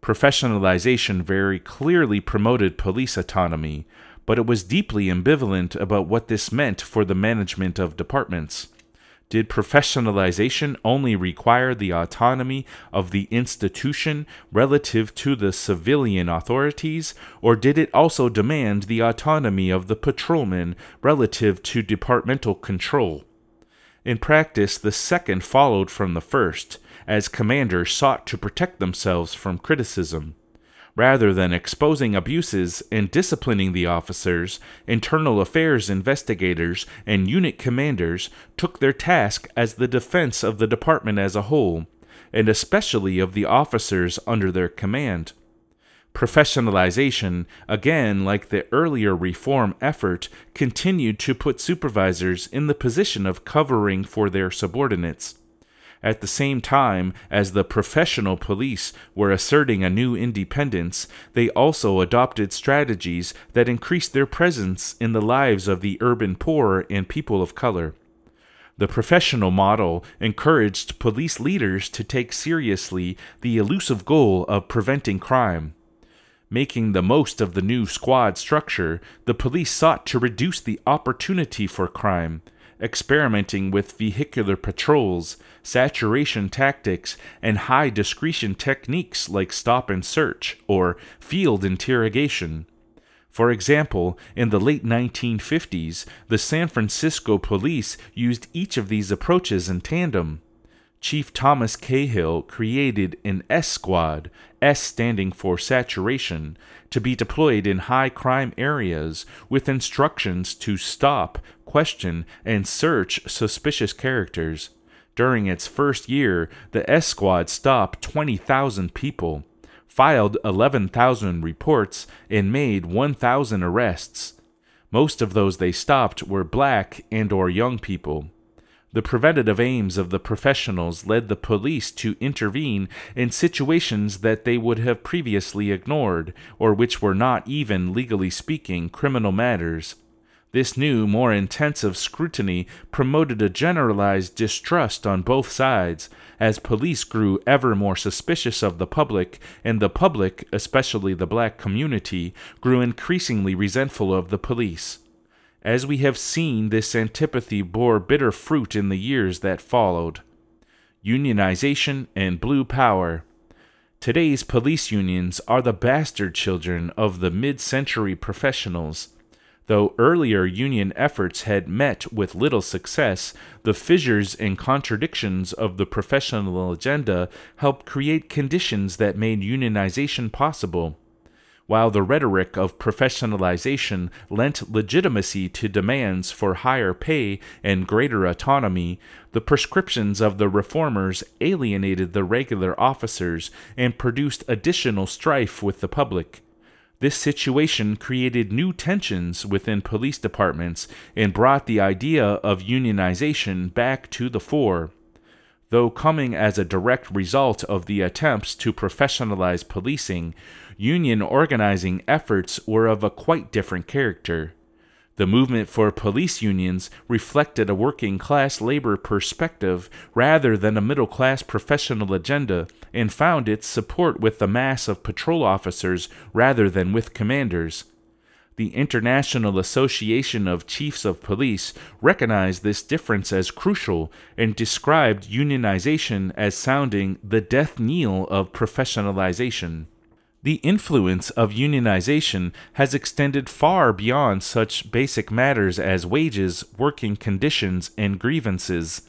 Professionalization very clearly promoted police autonomy, but it was deeply ambivalent about what this meant for the management of departments. Did professionalization only require the autonomy of the institution relative to the civilian authorities, or did it also demand the autonomy of the patrolman relative to departmental control? In practice, the second followed from the first, as commanders sought to protect themselves from criticism. Rather than exposing abuses and disciplining the officers, internal affairs investigators and unit commanders took their task as the defense of the department as a whole, and especially of the officers under their command. Professionalization, again like the earlier reform effort, continued to put supervisors in the position of covering for their subordinates. At the same time as the professional police were asserting a new independence, they also adopted strategies that increased their presence in the lives of the urban poor and people of color. The professional model encouraged police leaders to take seriously the elusive goal of preventing crime. Making the most of the new squad structure, the police sought to reduce the opportunity for crime, experimenting with vehicular patrols, saturation tactics, and high discretion techniques like stop and search or field interrogation. For example, in the late 1950s, the San Francisco police used each of these approaches in tandem. Chief Thomas Cahill created an S squad, S standing for saturation, to be deployed in high crime areas with instructions to stop, question, and search suspicious characters. During its first year, the S squad stopped 20,000 people, filed 11,000 reports, and made 1,000 arrests. Most of those they stopped were black and/or young people. The preventative aims of the professionals led the police to intervene in situations that they would have previously ignored, or which were not even, legally speaking, criminal matters. This new, more intensive scrutiny promoted a generalized distrust on both sides, as police grew ever more suspicious of the public, and the public, especially the black community, grew increasingly resentful of the police. As we have seen, this antipathy bore bitter fruit in the years that followed. Unionization and Blue Power. Today's police unions are the bastard children of the mid-century professionals. Though earlier union efforts had met with little success, the fissures and contradictions of the professional agenda helped create conditions that made unionization possible. While the rhetoric of professionalization lent legitimacy to demands for higher pay and greater autonomy, the prescriptions of the reformers alienated the regular officers and produced additional strife with the public. This situation created new tensions within police departments and brought the idea of unionization back to the fore. Though coming as a direct result of the attempts to professionalize policing, union organizing efforts were of a quite different character. The movement for police unions reflected a working-class labor perspective rather than a middle-class professional agenda, and found its support with the mass of patrol officers rather than with commanders. The International Association of Chiefs of Police recognized this difference as crucial and described unionization as sounding the death knell of professionalization. The influence of unionization has extended far beyond such basic matters as wages, working conditions, and grievances.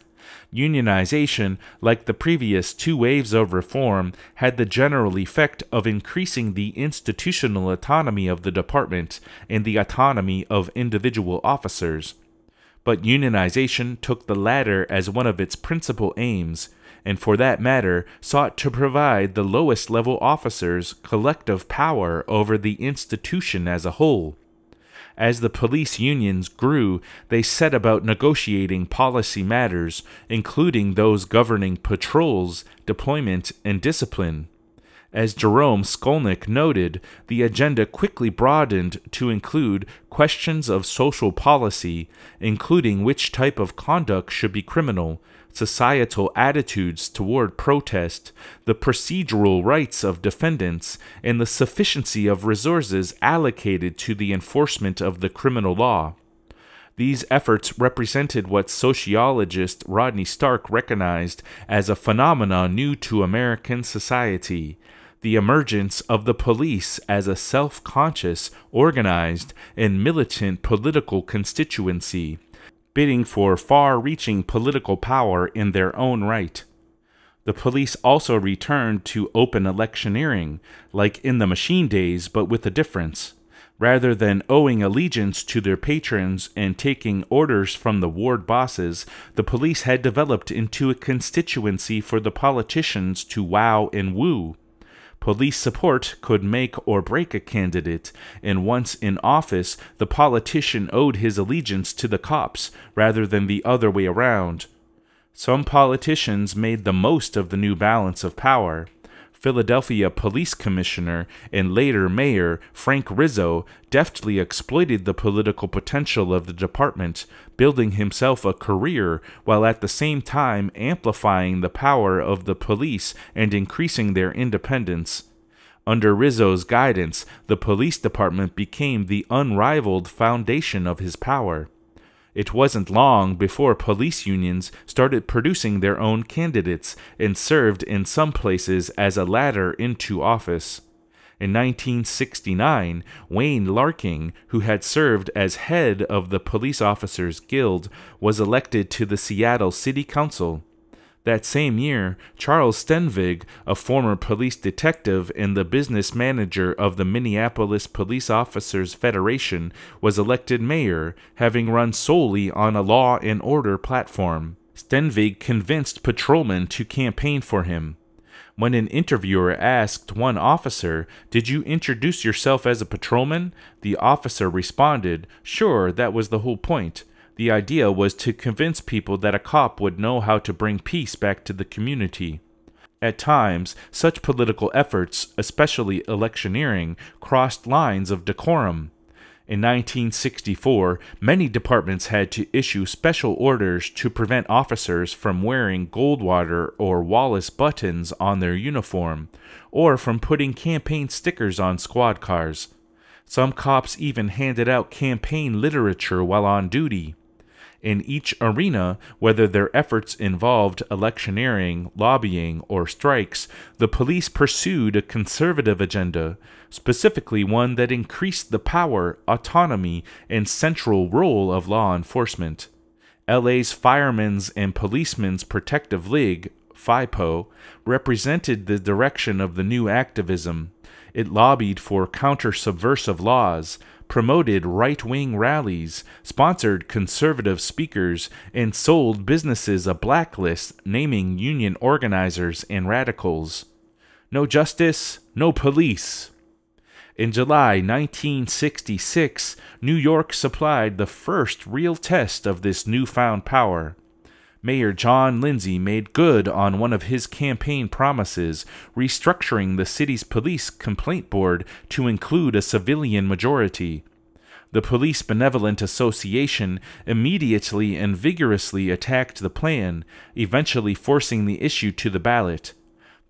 Unionization, like the previous two waves of reform, had the general effect of increasing the institutional autonomy of the department and the autonomy of individual officers. But unionization took the latter as one of its principal aims, and for that matter sought to provide the lowest level officers collective power over the institution as a whole. As the police unions grew, they set about negotiating policy matters, including those governing patrols, deployment, and discipline. As Jerome Skolnick noted, the agenda quickly broadened to include questions of social policy, including which type of conduct should be criminal, societal attitudes toward protest, the procedural rights of defendants, and the sufficiency of resources allocated to the enforcement of the criminal law. These efforts represented what sociologist Rodney Stark recognized as a phenomenon new to American society: the emergence of the police as a self-conscious, organized, and militant political constituency, bidding for far-reaching political power in their own right. The police also returned to open electioneering, like in the machine days, but with a difference. Rather than owing allegiance to their patrons and taking orders from the ward bosses, the police had developed into a constituency for the politicians to wow and woo. Police support could make or break a candidate, and once in office, the politician owed his allegiance to the cops rather than the other way around. Some politicians made the most of the new balance of power. Philadelphia Police Commissioner and later Mayor Frank Rizzo deftly exploited the political potential of the department, building himself a career while at the same time amplifying the power of the police and increasing their independence. Under Rizzo's guidance, the police department became the unrivaled foundation of his power. It wasn't long before police unions started producing their own candidates and served in some places as a ladder into office. In 1969, Wayne Larking, who had served as head of the Police Officers Guild, was elected to the Seattle City Council. That same year, Charles Stenvig, a former police detective and the business manager of the Minneapolis Police Officers Federation, was elected mayor, having run solely on a law and order platform. Stenvig convinced patrolmen to campaign for him. When an interviewer asked one officer, "Did you introduce yourself as a patrolman?" the officer responded, "Sure, that was the whole point. The idea was to convince people that a cop would know how to bring peace back to the community. At times, such political efforts, especially electioneering, crossed lines of decorum. In 1964, many departments had to issue special orders to prevent officers from wearing Goldwater or Wallace buttons on their uniform, or from putting campaign stickers on squad cars. Some cops even handed out campaign literature while on duty. In each arena, whether their efforts involved electioneering, lobbying, or strikes, the police pursued a conservative agenda, specifically one that increased the power, autonomy, and central role of law enforcement. LA's Firemen's and Policemen's Protective League, FIPO, represented the direction of the new activism. It lobbied for counter-subversive laws, promoted right-wing rallies, sponsored conservative speakers, and sold businesses a blacklist naming union organizers and radicals. No justice, no police. In July 1966, New York supplied the first real test of this newfound power. Mayor John Lindsay made good on one of his campaign promises, restructuring the city's police complaint board to include a civilian majority. The Police Benevolent Association immediately and vigorously attacked the plan, eventually forcing the issue to the ballot.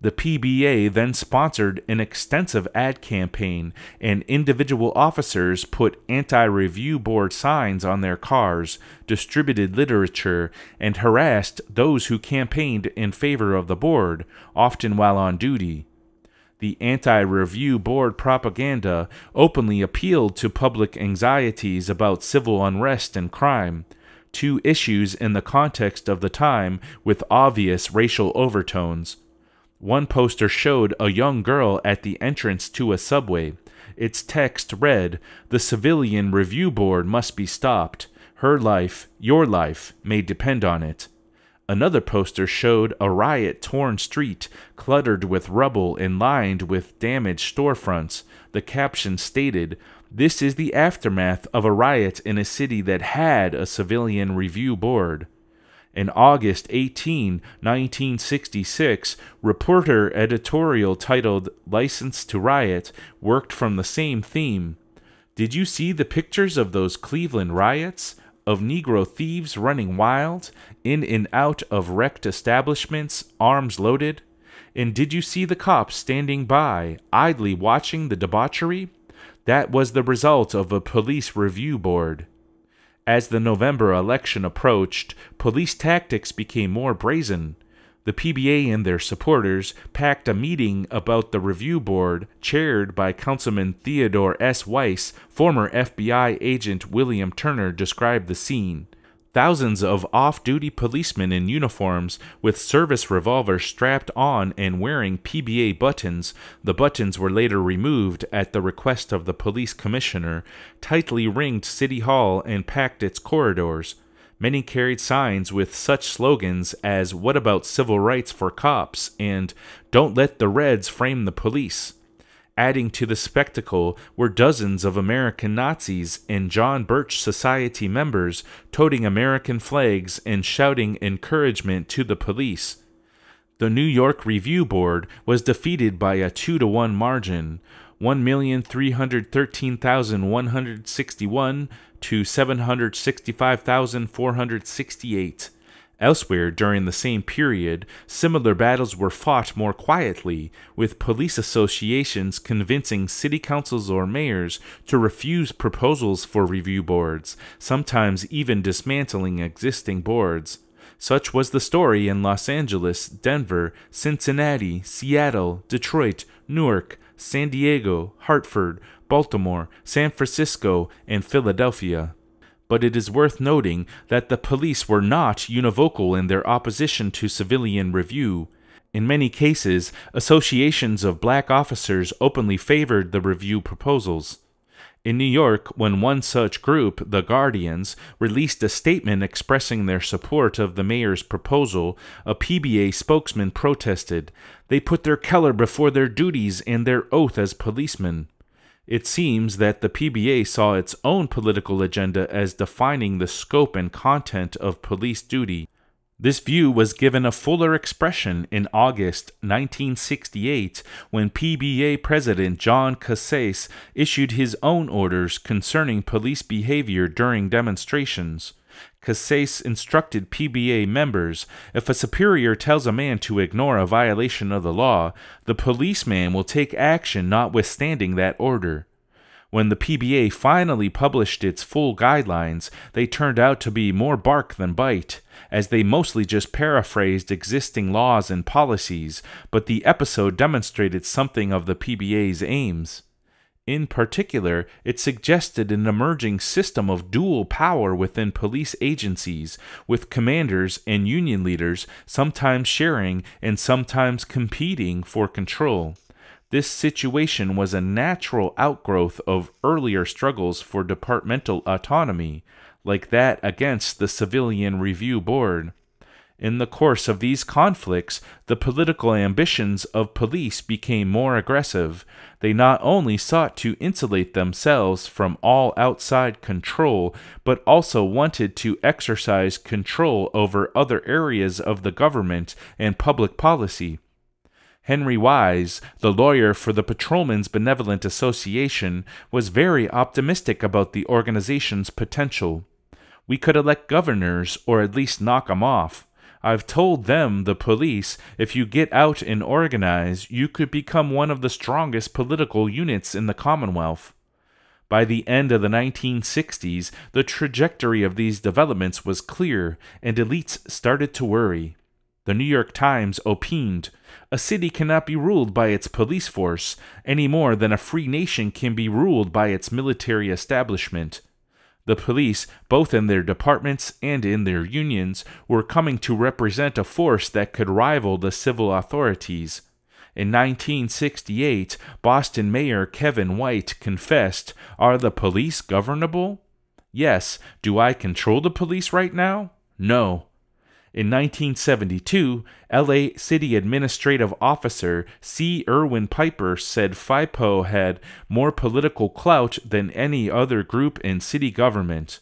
The PBA then sponsored an extensive ad campaign, and individual officers put anti-review board signs on their cars, distributed literature, and harassed those who campaigned in favor of the board, often while on duty. The anti-review board propaganda openly appealed to public anxieties about civil unrest and crime, two issues in the context of the time with obvious racial overtones. One poster showed a young girl at the entrance to a subway. Its text read, "The Civilian Review Board must be stopped. Her life, your life, may depend on it." Another poster showed a riot-torn street, cluttered with rubble and lined with damaged storefronts. The caption stated, "This is the aftermath of a riot in a city that had a civilian review board." In August 18, 1966, Reporter editorial titled "License to Riot" worked from the same theme. Did you see the pictures of those Cleveland riots? Of Negro thieves running wild, in and out of wrecked establishments, arms loaded? And did you see the cops standing by, idly watching the debauchery? That was the result of a police review board. As the November election approached, police tactics became more brazen. The PBA and their supporters packed a meeting about the review board, chaired by Councilman Theodore S. Weiss. Former FBI agent William Turner described the scene. Thousands of off-duty policemen in uniforms with service revolvers strapped on and wearing PBA buttons, the buttons were later removed at the request of the police commissioner, tightly ringed City Hall and packed its corridors. Many carried signs with such slogans as "What about civil rights for cops?" and "Don't let the Reds frame the police." Adding to the spectacle were dozens of American Nazis and John Birch Society members toting American flags and shouting encouragement to the police. The New York Review Board was defeated by a 2-to-1 margin, 1,313,161 to 765,468. Elsewhere during the same period, similar battles were fought more quietly, with police associations convincing city councils or mayors to refuse proposals for review boards, sometimes even dismantling existing boards. Such was the story in Los Angeles, Denver, Cincinnati, Seattle, Detroit, Newark, San Diego, Hartford, Baltimore, San Francisco, and Philadelphia. But it is worth noting that the police were not univocal in their opposition to civilian review. In many cases, associations of black officers openly favored the review proposals. In New York, when one such group, the Guardians, released a statement expressing their support of the mayor's proposal, a PBA spokesman protested. They put their color before their duties and their oath as policemen. It seems that the PBA saw its own political agenda as defining the scope and content of police duty. This view was given a fuller expression in August 1968 when PBA President John Cassace issued his own orders concerning police behavior during demonstrations. Cassace instructed PBA members, if a superior tells a man to ignore a violation of the law, the policeman will take action notwithstanding that order. When the PBA finally published its full guidelines, they turned out to be more bark than bite, as they mostly just paraphrased existing laws and policies, but the episode demonstrated something of the PBA's aims. In particular, it suggested an emerging system of dual power within police agencies, with commanders and union leaders sometimes sharing and sometimes competing for control. This situation was a natural outgrowth of earlier struggles for departmental autonomy, like that against the Civilian Review Board. In the course of these conflicts, the political ambitions of police became more aggressive. They not only sought to insulate themselves from all outside control, but also wanted to exercise control over other areas of the government and public policy. Henry Wise, the lawyer for the Patrolmen's Benevolent Association, was very optimistic about the organization's potential. We could elect governors, or at least knock 'em off. I've told them, the police, if you get out and organize, you could become one of the strongest political units in the Commonwealth. By the end of the 1960s, the trajectory of these developments was clear, and elites started to worry. The New York Times opined, "A city cannot be ruled by its police force, any more than a free nation can be ruled by its military establishment." The police, both in their departments and in their unions, were coming to represent a force that could rival the civil authorities. In 1968, Boston Mayor Kevin White confessed, "Are the police governable? Yes. Do I control the police right now? No." In 1972, LA City Administrative Officer C. Irwin Piper said FIPO had more political clout than any other group in city government.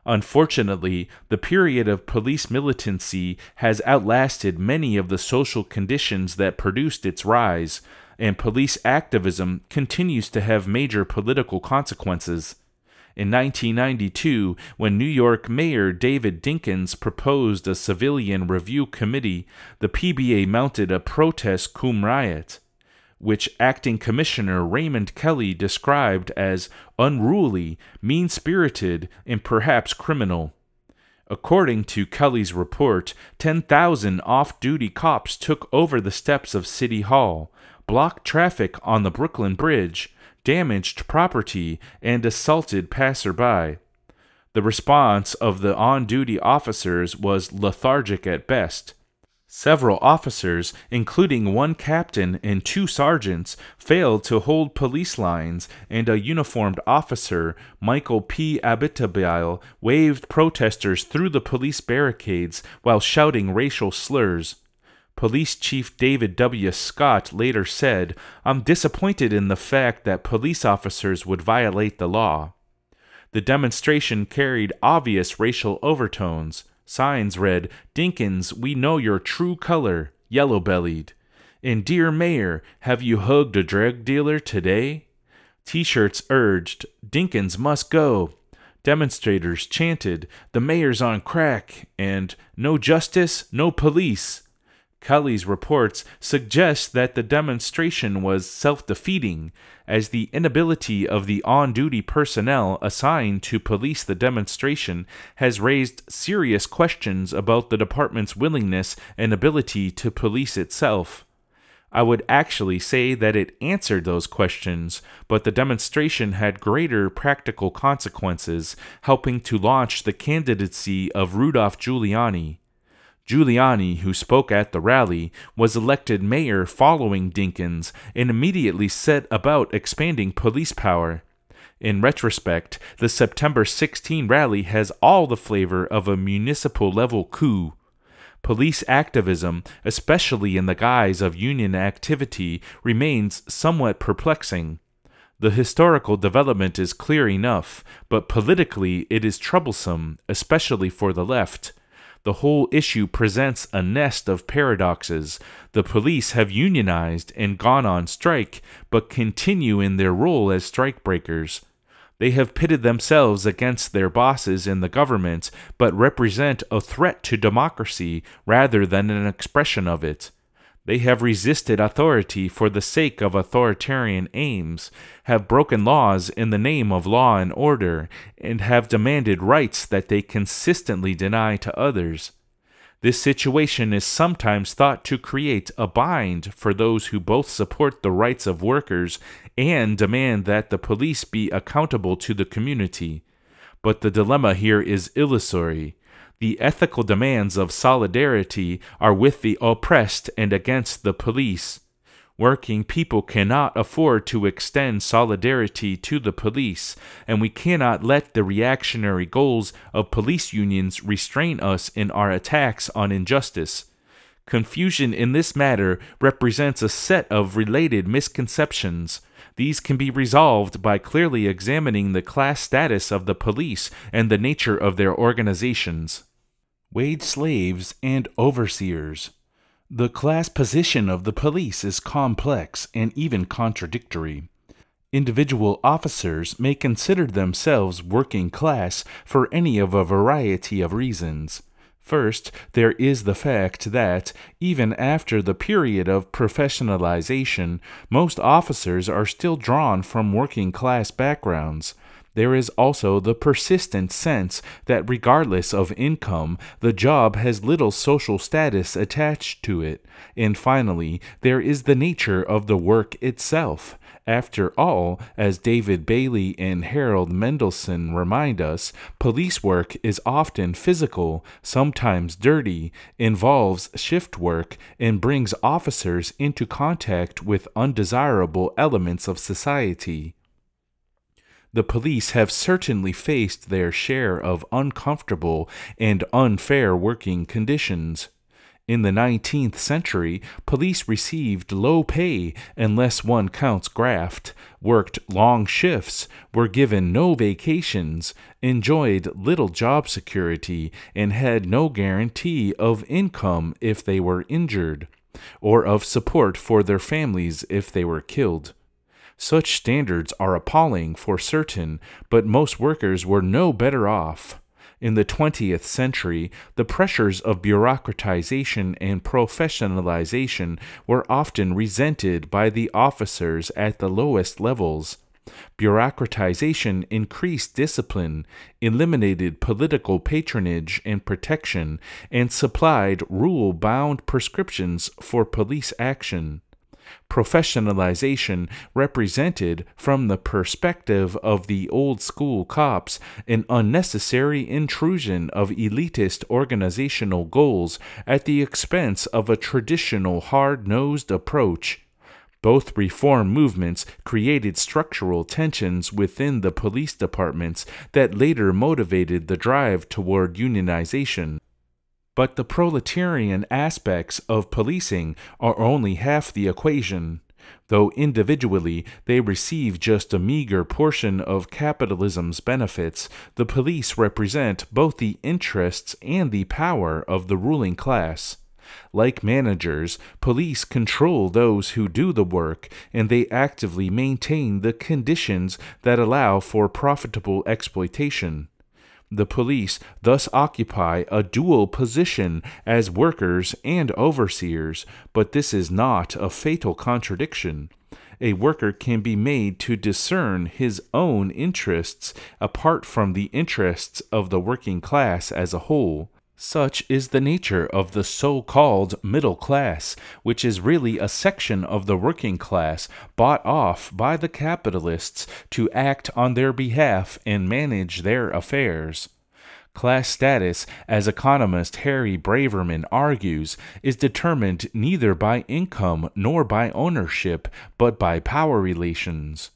Unfortunately, the period of police militancy has outlasted many of the social conditions that produced its rise, and police activism continues to have major political consequences. In 1992, when New York Mayor David Dinkins proposed a civilian review committee, the PBA mounted a protest cum riot, which Acting Commissioner Raymond Kelly described as unruly, mean-spirited, and perhaps criminal. According to Kelly's report, 10,000 off-duty cops took over the steps of City Hall, blocked traffic on the Brooklyn Bridge, damaged property, and assaulted passerby. The response of the on-duty officers was lethargic at best. Several officers, including one captain and 2 sergeants, failed to hold police lines, and a uniformed officer, Michael P. Abitibile, waved protesters through the police barricades while shouting racial slurs. Police Chief David W. Scott later said, "I'm disappointed in the fact that police officers would violate the law." The demonstration carried obvious racial overtones. Signs read, "Dinkins, we know your true color, yellow-bellied." And "Dear Mayor, have you hugged a drug dealer today?" T-shirts urged, "Dinkins must go." Demonstrators chanted, "The mayor's on crack," and "No justice, no police." Kelly's reports suggest that the demonstration was self-defeating, as the inability of the on-duty personnel assigned to police the demonstration has raised serious questions about the department's willingness and ability to police itself. I would actually say that it answered those questions, but the demonstration had greater practical consequences, helping to launch the candidacy of Rudolph Giuliani. Giuliani, who spoke at the rally, was elected mayor following Dinkins and immediately set about expanding police power. In retrospect, the September 16 rally has all the flavor of a municipal-level coup. Police activism, especially in the guise of union activity, remains somewhat perplexing. The historical development is clear enough, but politically it is troublesome, especially for the left. The whole issue presents a nest of paradoxes. The police have unionized and gone on strike, but continue in their role as strikebreakers. They have pitted themselves against their bosses in the government, but represent a threat to democracy rather than an expression of it. They have resisted authority for the sake of authoritarian aims, have broken laws in the name of law and order, and have demanded rights that they consistently deny to others. This situation is sometimes thought to create a bind for those who both support the rights of workers and demand that the police be accountable to the community. But the dilemma here is illusory. The ethical demands of solidarity are with the oppressed and against the police. Working people cannot afford to extend solidarity to the police, and we cannot let the reactionary goals of police unions restrain us in our attacks on injustice. Confusion in this matter represents a set of related misconceptions. These can be resolved by clearly examining the class status of the police and the nature of their organizations. Wage slaves and overseers. The class position of the police is complex and even contradictory. Individual officers may consider themselves working class for any of a variety of reasons. First, there is the fact that, even after the period of professionalization, most officers are still drawn from working class backgrounds. There is also the persistent sense that regardless of income, the job has little social status attached to it. And finally, there is the nature of the work itself. After all, as David Bailey and Harold Mendelson remind us, police work is often physical, sometimes dirty, involves shift work, and brings officers into contact with undesirable elements of society. The police have certainly faced their share of uncomfortable and unfair working conditions. In the 19th century, police received low pay unless one counts graft, worked long shifts, were given no vacations, enjoyed little job security, and had no guarantee of income if they were injured, or of support for their families if they were killed. Such standards are appalling for certain, but most workers were no better off. In the 20th century, the pressures of bureaucratization and professionalization were often resented by the officers at the lowest levels. Bureaucratization increased discipline, eliminated political patronage and protection, and supplied rule-bound prescriptions for police action. Professionalization represented, from the perspective of the old-school cops, an unnecessary intrusion of elitist organizational goals at the expense of a traditional hard-nosed approach. Both reform movements created structural tensions within the police departments that later motivated the drive toward unionization. But the proletarian aspects of policing are only half the equation. Though individually they receive just a meager portion of capitalism's benefits, the police represent both the interests and the power of the ruling class. Like managers, police control those who do the work, and they actively maintain the conditions that allow for profitable exploitation. The police thus occupy a dual position as workers and overseers, but this is not a fatal contradiction. A worker can be made to discern his own interests apart from the interests of the working class as a whole. Such is the nature of the so-called middle class, which is really a section of the working class bought off by the capitalists to act on their behalf and manage their affairs. Class status, as economist Harry Braverman argues, is determined neither by income nor by ownership, but by power relations.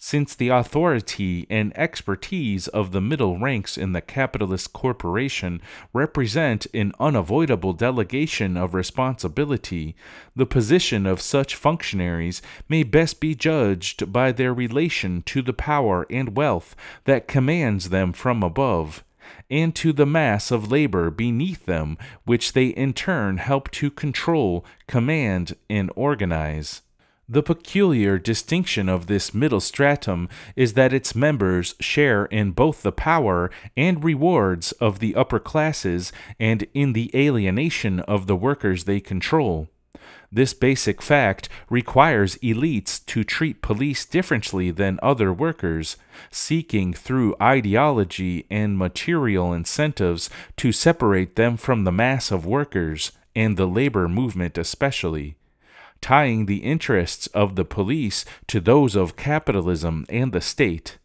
Since the authority and expertise of the middle ranks in the capitalist corporation represent an unavoidable delegation of responsibility, the position of such functionaries may best be judged by their relation to the power and wealth that commands them from above, and to the mass of labor beneath them, which they in turn help to control, command, and organize. The peculiar distinction of this middle stratum is that its members share in both the power and rewards of the upper classes and in the alienation of the workers they control. This basic fact requires elites to treat police differently than other workers, seeking through ideology and material incentives to separate them from the mass of workers, and the labor movement especially, tying the interests of the police to those of capitalism and the state.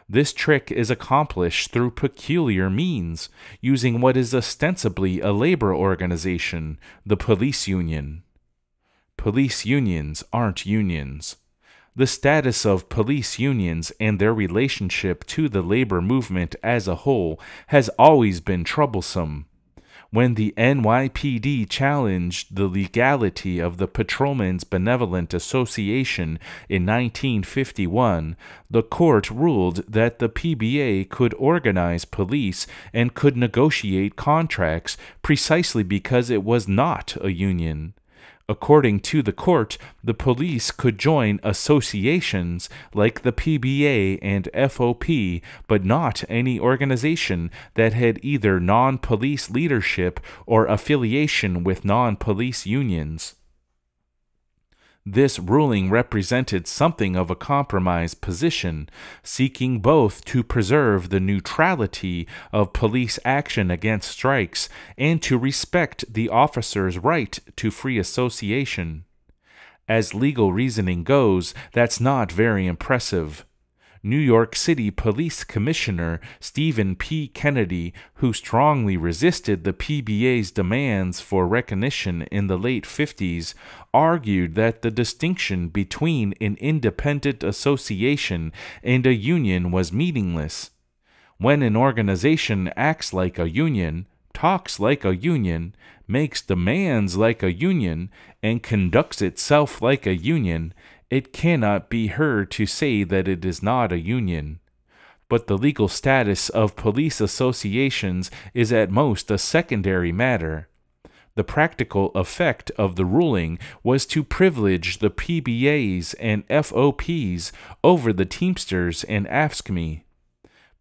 This trick is accomplished through peculiar means, using what is ostensibly a labor organization, the police union. Police unions aren't unions. The status of police unions and their relationship to the labor movement as a whole has always been troublesome. When the NYPD challenged the legality of the Patrolmen's Benevolent Association in 1951, the court ruled that the PBA could organize police and could negotiate contracts precisely because it was not a union. According to the court, the police could join associations like the PBA and FOP, but not any organization that had either non-police leadership or affiliation with non-police unions. This ruling represented something of a compromise position, seeking both to preserve the neutrality of police action against strikes and to respect the officer's right to free association. As legal reasoning goes, that's not very impressive. New York City Police Commissioner Stephen P. Kennedy, who strongly resisted the PBA's demands for recognition in the late 50s, argued that the distinction between an independent association and a union was meaningless. When an organization acts like a union, talks like a union, makes demands like a union, and conducts itself like a union, it cannot be heard to say that it is not a union. But the legal status of police associations is at most a secondary matter. The practical effect of the ruling was to privilege the PBAs and FOPs over the Teamsters and AFSCME.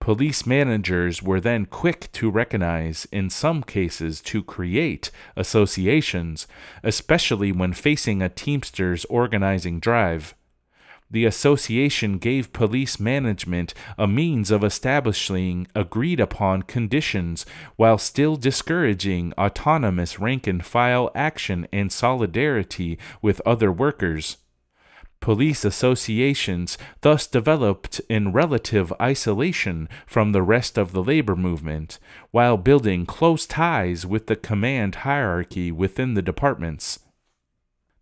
Police managers were then quick to recognize, in some cases to create, associations, especially when facing a Teamsters organizing drive. The association gave police management a means of establishing agreed-upon conditions while still discouraging autonomous rank-and-file action and solidarity with other workers. Police associations thus developed in relative isolation from the rest of the labor movement, while building close ties with the command hierarchy within the departments.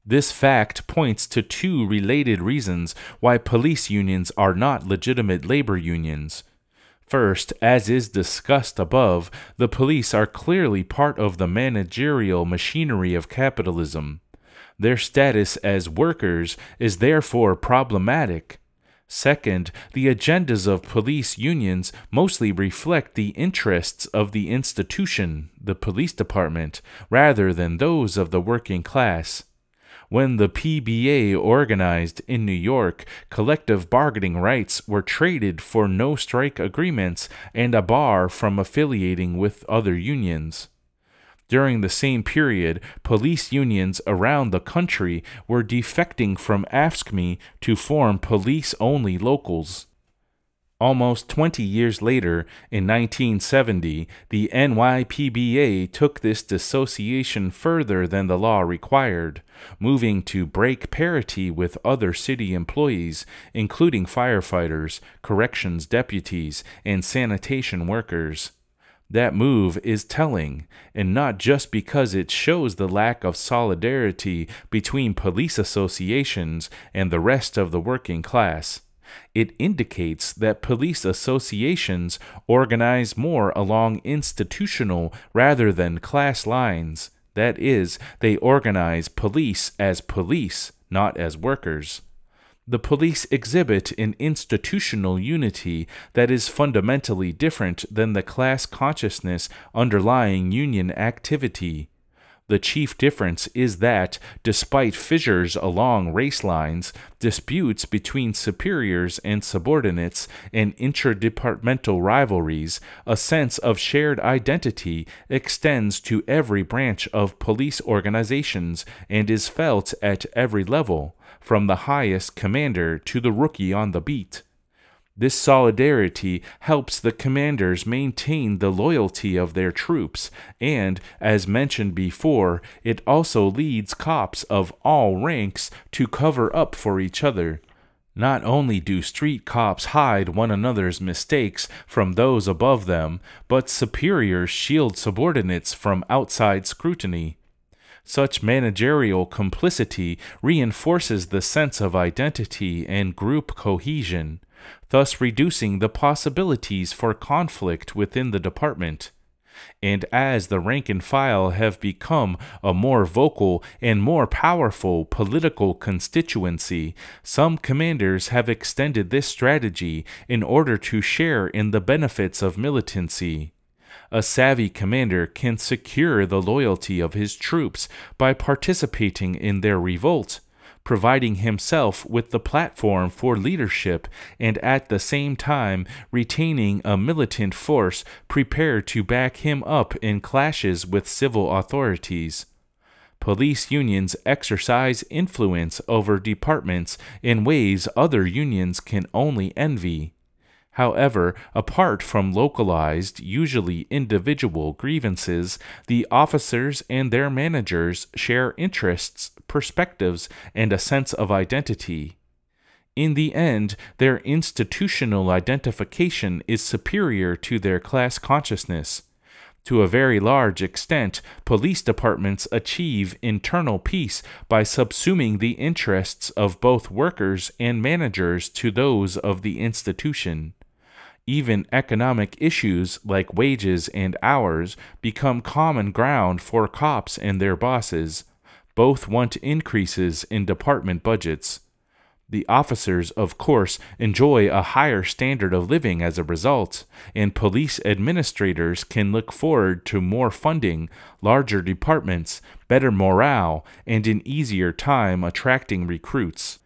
This fact points to two related reasons why police unions are not legitimate labor unions. First, as is discussed above, the police are clearly part of the managerial machinery of capitalism. Their status as workers is therefore problematic. Second, the agendas of police unions mostly reflect the interests of the institution, the police department, rather than those of the working class. When the PBA organized in New York, collective bargaining rights were traded for no-strike agreements and a bar from affiliating with other unions. During the same period, police unions around the country were defecting from AFSCME to form police-only locals. Almost 20 years later, in 1970, the NYPBA took this dissociation further than the law required, moving to break parity with other city employees, including firefighters, corrections deputies, and sanitation workers. That move is telling, and not just because it shows the lack of solidarity between police associations and the rest of the working class. It indicates that police associations organize more along institutional rather than class lines. That is, they organize police, not as workers. The police exhibit an institutional unity that is fundamentally different than the class consciousness underlying union activity. The chief difference is that, despite fissures along race lines, disputes between superiors and subordinates, and interdepartmental rivalries, a sense of shared identity extends to every branch of police organizations and is felt at every level, from the highest commander to the rookie on the beat. This solidarity helps the commanders maintain the loyalty of their troops, and, as mentioned before, it also leads cops of all ranks to cover up for each other. Not only do street cops hide one another's mistakes from those above them, but superiors shield subordinates from outside scrutiny. Such managerial complicity reinforces the sense of identity and group cohesion, thus reducing the possibilities for conflict within the department. And as the rank and file have become a more vocal and more powerful political constituency, some commanders have extended this strategy in order to share in the benefits of militancy. A savvy commander can secure the loyalty of his troops by participating in their revolt, providing himself with the platform for leadership and at the same time retaining a militant force prepared to back him up in clashes with civil authorities. Police unions exercise influence over departments in ways other unions can only envy. However, apart from localized, usually individual grievances, the officers and their managers share interests, perspectives, and a sense of identity. In the end, their institutional identification is superior to their class consciousness. To a very large extent, police departments achieve internal peace by subsuming the interests of both workers and managers to those of the institution. Even economic issues like wages and hours become common ground for cops and their bosses. Both want increases in department budgets. The officers, of course, enjoy a higher standard of living as a result, and police administrators can look forward to more funding, larger departments, better morale, and an easier time attracting recruits.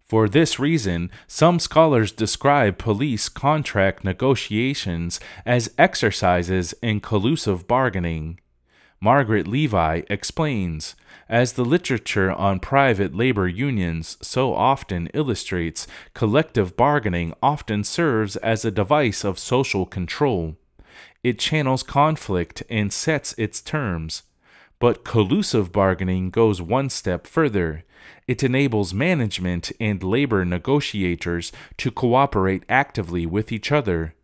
For this reason, some scholars describe police contract negotiations as exercises in collusive bargaining. Margaret Levi explains, as the literature on private labor unions so often illustrates, collective bargaining often serves as a device of social control. It channels conflict and sets its terms. But collusive bargaining goes one step further. It enables management and labor negotiators to cooperate actively with each other.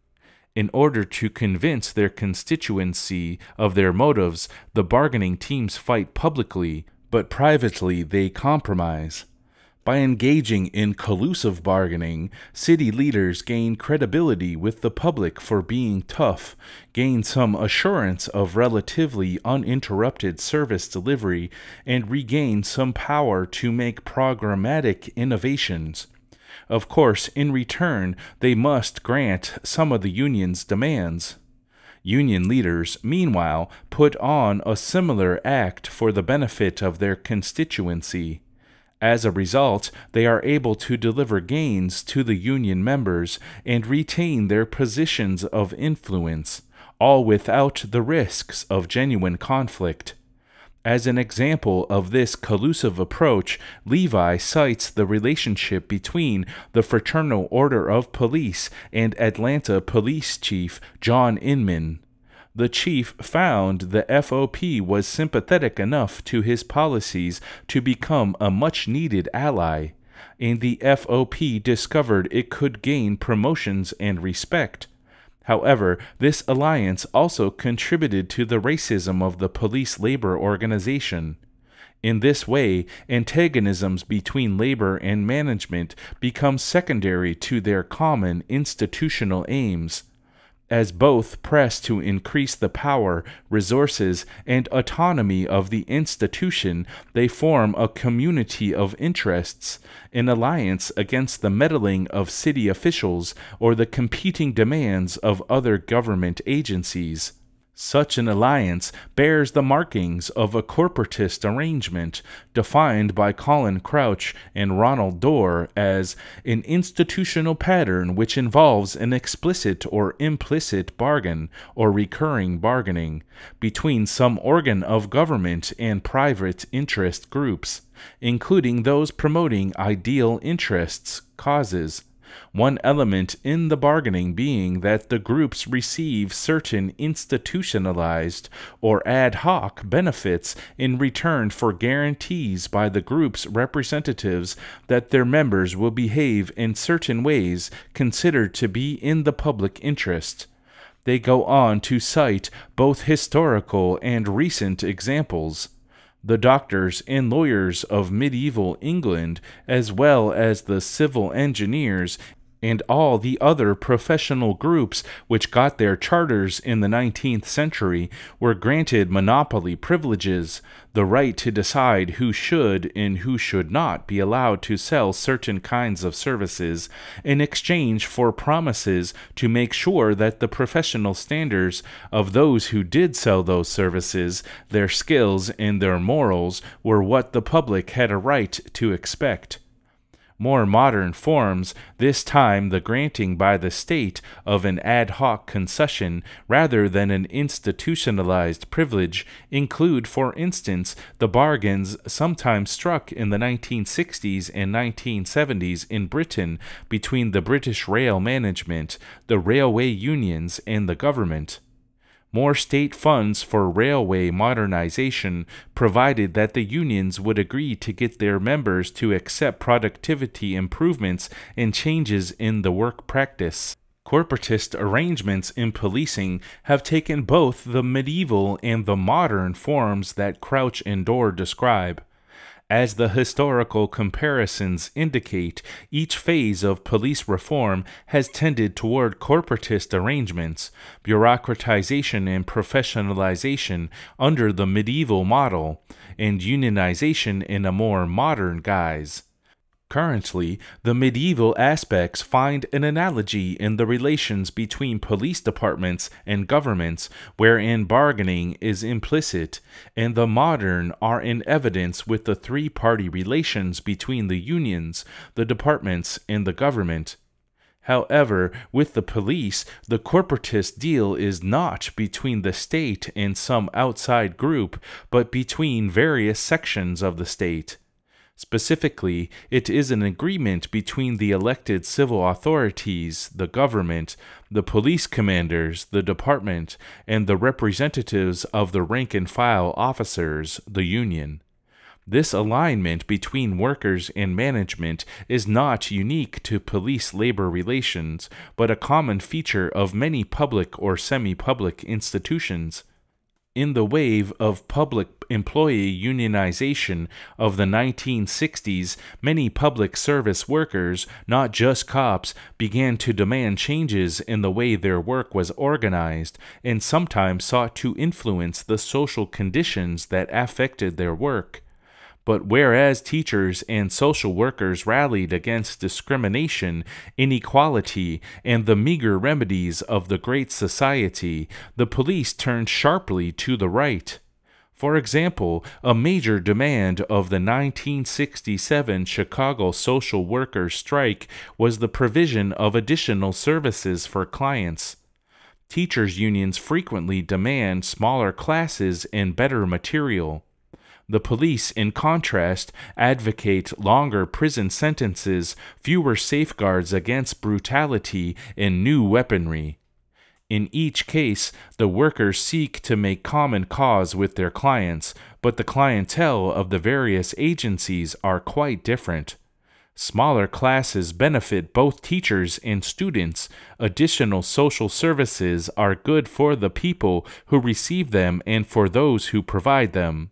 In order to convince their constituency of their motives, the bargaining teams fight publicly, but privately they compromise. By engaging in collusive bargaining, city leaders gain credibility with the public for being tough, gain some assurance of relatively uninterrupted service delivery, and regain some power to make programmatic innovations. Of course, in return, they must grant some of the union's demands. Union leaders, meanwhile, put on a similar act for the benefit of their constituency. As a result, they are able to deliver gains to the union members and retain their positions of influence, all without the risks of genuine conflict. As an example of this collusive approach, Levi cites the relationship between the Fraternal Order of Police and Atlanta Police Chief John Inman. The chief found the FOP was sympathetic enough to his policies to become a much-needed ally, and the FOP discovered it could gain promotions and respect. However, this alliance also contributed to the racism of the police labor organization. In this way, antagonisms between labor and management become secondary to their common institutional aims. As both press to increase the power, resources, and autonomy of the institution, they form a community of interests, an alliance against the meddling of city officials or the competing demands of other government agencies. Such an alliance bears the markings of a corporatist arrangement, defined by Colin Crouch and Ronald Dorr as an institutional pattern which involves an explicit or implicit bargain or recurring bargaining between some organ of government and private interest groups, including those promoting ideal interests, causes. One element in the bargaining being that the groups receive certain institutionalized or ad hoc benefits in return for guarantees by the group's representatives that their members will behave in certain ways considered to be in the public interest. They go on to cite both historical and recent examples. The doctors and lawyers of medieval England, as well as the civil engineers and all the other professional groups which got their charters in the 19th century, were granted monopoly privileges, the right to decide who should and who should not be allowed to sell certain kinds of services, in exchange for promises to make sure that the professional standards of those who did sell those services, their skills and their morals, were what the public had a right to expect. More modern forms, this time the granting by the state of an ad hoc concession rather than an institutionalized privilege, include, for instance, the bargains sometimes struck in the 1960s and 1970s in Britain between the British rail management, the railway unions, and the government. More state funds for railway modernization, provided that the unions would agree to get their members to accept productivity improvements and changes in the work practice. Corporatist arrangements in policing have taken both the medieval and the modern forms that Crouch and Dorr describe. As the historical comparisons indicate, each phase of police reform has tended toward corporatist arrangements, bureaucratization and professionalization under the medieval model, and unionization in a more modern guise. Currently, the medieval aspects find an analogy in the relations between police departments and governments, wherein bargaining is implicit, and the modern are in evidence with the three-party relations between the unions, the departments, and the government. However, with the police, the corporatist deal is not between the state and some outside group, but between various sections of the state. Specifically, it is an agreement between the elected civil authorities, the government, the police commanders, the department, and the representatives of the rank-and-file officers, the union. This alignment between workers and management is not unique to police-labor relations, but a common feature of many public or semi-public institutions. In the wave of public employee unionization of the 1960s, many public service workers, not just cops, began to demand changes in the way their work was organized, and sometimes sought to influence the social conditions that affected their work. But whereas teachers and social workers rallied against discrimination, inequality, and the meager remedies of the Great Society, the police turned sharply to the right. For example, a major demand of the 1967 Chicago social workers' strike was the provision of additional services for clients. Teachers' unions frequently demand smaller classes and better material. The police, in contrast, advocate longer prison sentences, fewer safeguards against brutality, and new weaponry. In each case, the workers seek to make common cause with their clients, but the clientele of the various agencies are quite different. Smaller classes benefit both teachers and students. Additional social services are good for the people who receive them and for those who provide them.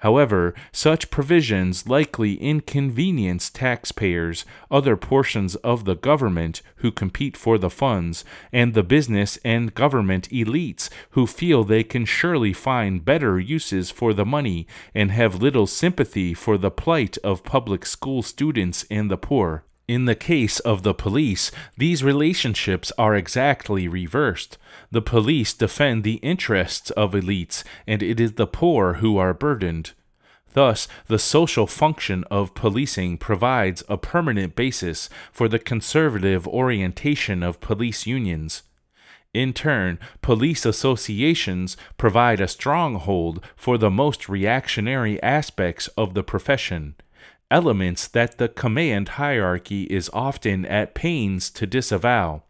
However, such provisions likely inconvenience taxpayers, other portions of the government who compete for the funds, and the business and government elites who feel they can surely find better uses for the money and have little sympathy for the plight of public school students and the poor. In the case of the police, these relationships are exactly reversed. The police defend the interests of elites, and it is the poor who are burdened. Thus, the social function of policing provides a permanent basis for the conservative orientation of police unions. In turn, police associations provide a stronghold for the most reactionary aspects of the profession, elements that the command hierarchy is often at pains to disavow.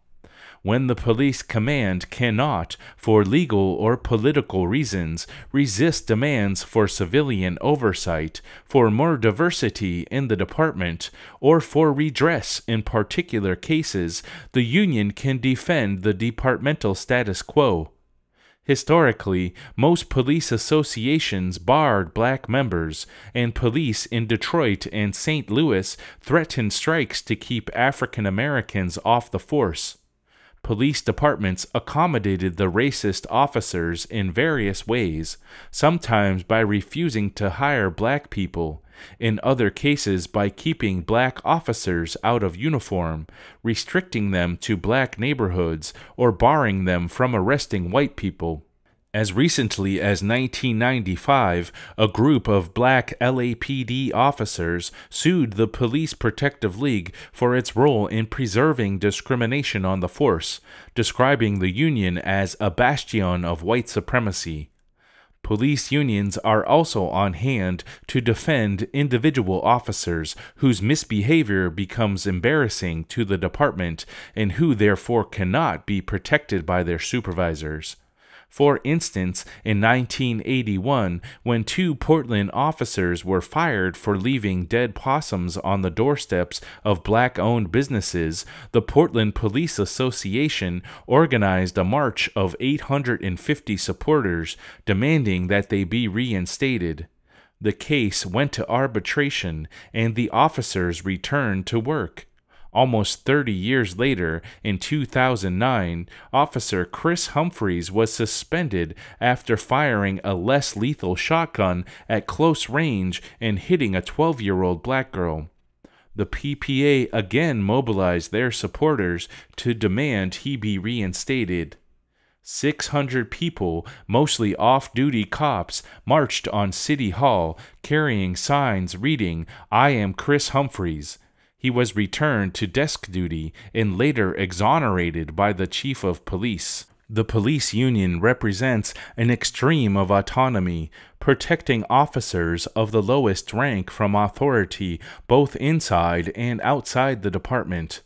When the police command cannot, for legal or political reasons, resist demands for civilian oversight, for more diversity in the department, or for redress in particular cases, the union can defend the departmental status quo. Historically, most police associations barred black members, and police in Detroit and St. Louis threatened strikes to keep African Americans off the force. Police departments accommodated the racist officers in various ways, sometimes by refusing to hire black people, in other cases by keeping black officers out of uniform, restricting them to black neighborhoods, or barring them from arresting white people. As recently as 1995, a group of black LAPD officers sued the Police Protective League for its role in preserving discrimination on the force, describing the union as a bastion of white supremacy. Police unions are also on hand to defend individual officers whose misbehavior becomes embarrassing to the department and who therefore cannot be protected by their supervisors. For instance, in 1981, when 2 Portland officers were fired for leaving dead possums on the doorsteps of black-owned businesses, the Portland Police Association organized a march of 850 supporters demanding that they be reinstated. The case went to arbitration, and the officers returned to work. Almost 30 years later, in 2009, Officer Chris Humphreys was suspended after firing a less lethal shotgun at close range and hitting a 12-year-old black girl. The PPA again mobilized their supporters to demand he be reinstated. 600 people, mostly off-duty cops, marched on City Hall carrying signs reading, "I am Chris Humphreys." He was returned to desk duty and later exonerated by the chief of police. The police union represents an extreme of autonomy, protecting officers of the lowest rank from authority both inside and outside the department.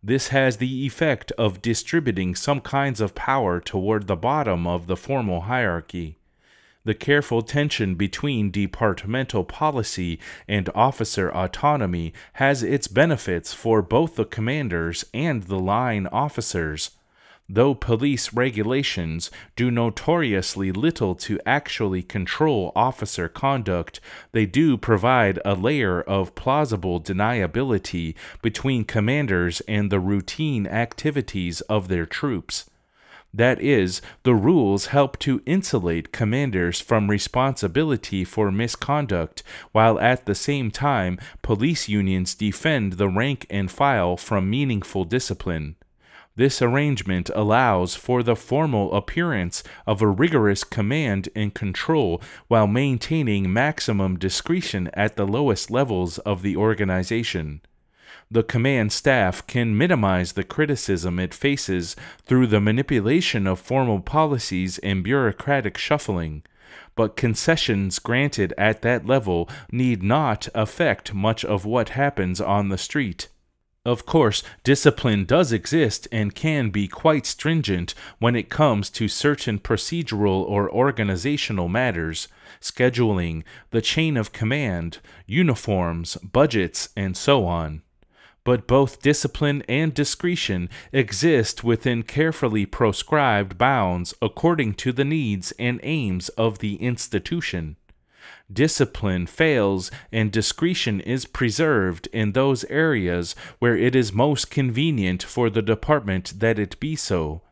This has the effect of distributing some kinds of power toward the bottom of the formal hierarchy. The careful tension between departmental policy and officer autonomy has its benefits for both the commanders and the line officers. Though police regulations do notoriously little to actually control officer conduct, they do provide a layer of plausible deniability between commanders and the routine activities of their troops. That is, the rules help to insulate commanders from responsibility for misconduct, while at the same time police unions defend the rank and file from meaningful discipline. This arrangement allows for the formal appearance of a rigorous command and control while maintaining maximum discretion at the lowest levels of the organization. The command staff can minimize the criticism it faces through the manipulation of formal policies and bureaucratic shuffling, but concessions granted at that level need not affect much of what happens on the street. Of course, discipline does exist and can be quite stringent when it comes to certain procedural or organizational matters, scheduling, the chain of command, uniforms, budgets, and so on. But both discipline and discretion exist within carefully proscribed bounds according to the needs and aims of the institution. Discipline fails and discretion is preserved in those areas where it is most convenient for the department that it be so.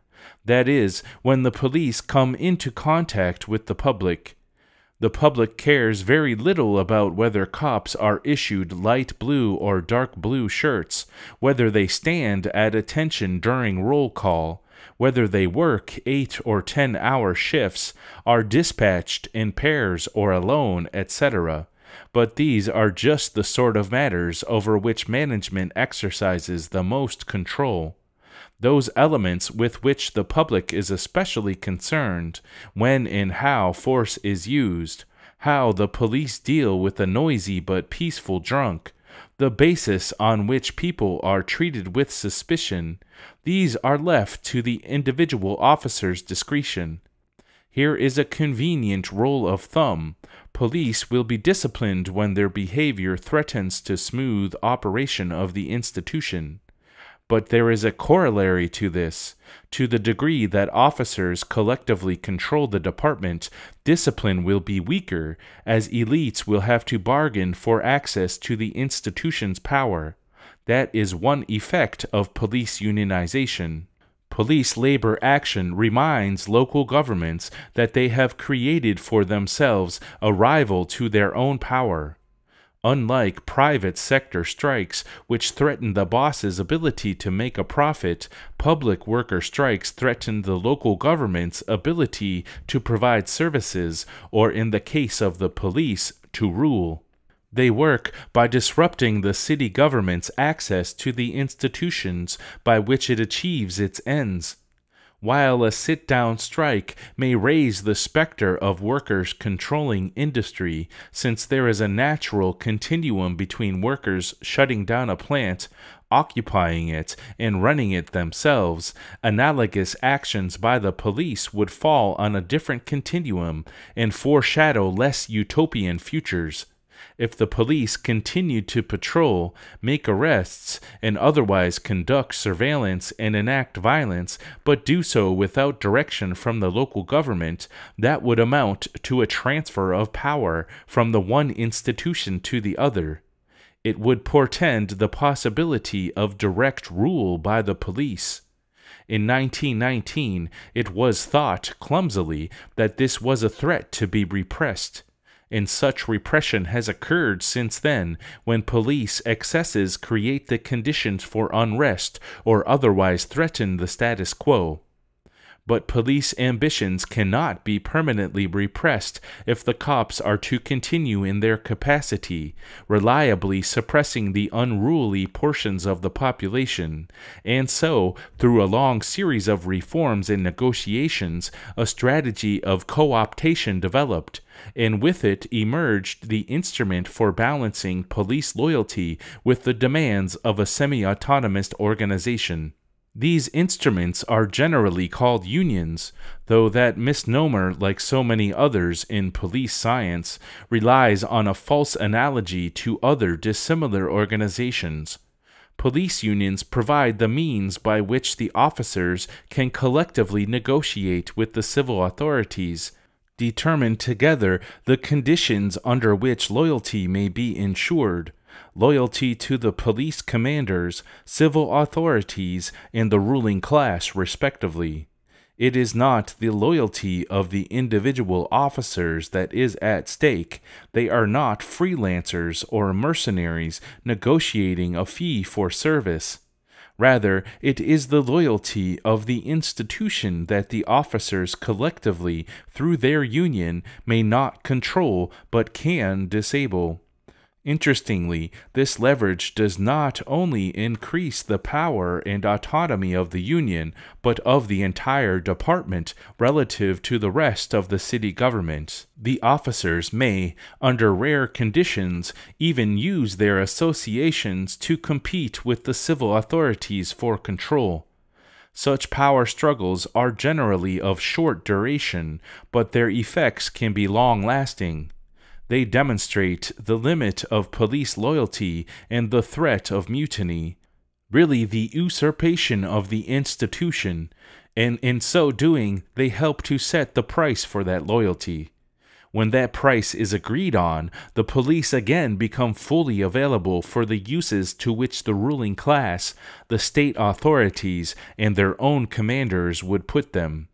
That is, when the police come into contact with the public. The public cares very little about whether cops are issued light blue or dark blue shirts, whether they stand at attention during roll call, whether they work 8 or 10-hour shifts, are dispatched in pairs or alone, etc. But these are just the sort of matters over which management exercises the most control. Those elements with which the public is especially concerned, when and how force is used, how the police deal with a noisy but peaceful drunk, the basis on which people are treated with suspicion, these are left to the individual officer's discretion. Here is a convenient rule of thumb. Police will be disciplined when their behavior threatens to smooth operation of the institution. But there is a corollary to this. To the degree that officers collectively control the department, discipline will be weaker, as elites will have to bargain for access to the institution's power. That is one effect of police unionization. Police labor action reminds local governments that they have created for themselves a rival to their own power. Unlike private sector strikes, which threaten the boss's ability to make a profit, public worker strikes threaten the local government's ability to provide services, or in the case of the police, to rule. They work by disrupting the city government's access to the institutions by which it achieves its ends. While a sit-down strike may raise the specter of workers controlling industry, since there is a natural continuum between workers shutting down a plant, occupying it, and running it themselves, analogous actions by the police would fall on a different continuum and foreshadow less utopian futures. If the police continued to patrol, make arrests, and otherwise conduct surveillance and enact violence, but do so without direction from the local government, that would amount to a transfer of power from the one institution to the other. It would portend the possibility of direct rule by the police. In 1919, it was thought, clumsily, that this was a threat to be repressed. And such repression has occurred since then, when police excesses create the conditions for unrest or otherwise threaten the status quo. But police ambitions cannot be permanently repressed if the cops are to continue in their capacity, reliably suppressing the unruly portions of the population, and so, through a long series of reforms and negotiations, a strategy of co-optation developed, and with it emerged the instrument for balancing police loyalty with the demands of a semi-autonomous organization. These instruments are generally called unions, though that misnomer, like so many others in police science, relies on a false analogy to other dissimilar organizations. Police unions provide the means by which the officers can collectively negotiate with the civil authorities, determine together the conditions under which loyalty may be ensured, loyalty to the police commanders, civil authorities, and the ruling class, respectively. It is not the loyalty of the individual officers that is at stake. They are not freelancers or mercenaries negotiating a fee for service. Rather, it is the loyalty of the institution that the officers collectively, through their union, may not control but can disable. Interestingly, this leverage does not only increase the power and autonomy of the union, but of the entire department relative to the rest of the city government. The officers may, under rare conditions, even use their associations to compete with the civil authorities for control. Such power struggles are generally of short duration, but their effects can be long-lasting. They demonstrate the limit of police loyalty and the threat of mutiny, really the usurpation of the institution, and in so doing they help to set the price for that loyalty. When that price is agreed on, the police again become fully available for the uses to which the ruling class, the state authorities, and their own commanders would put them.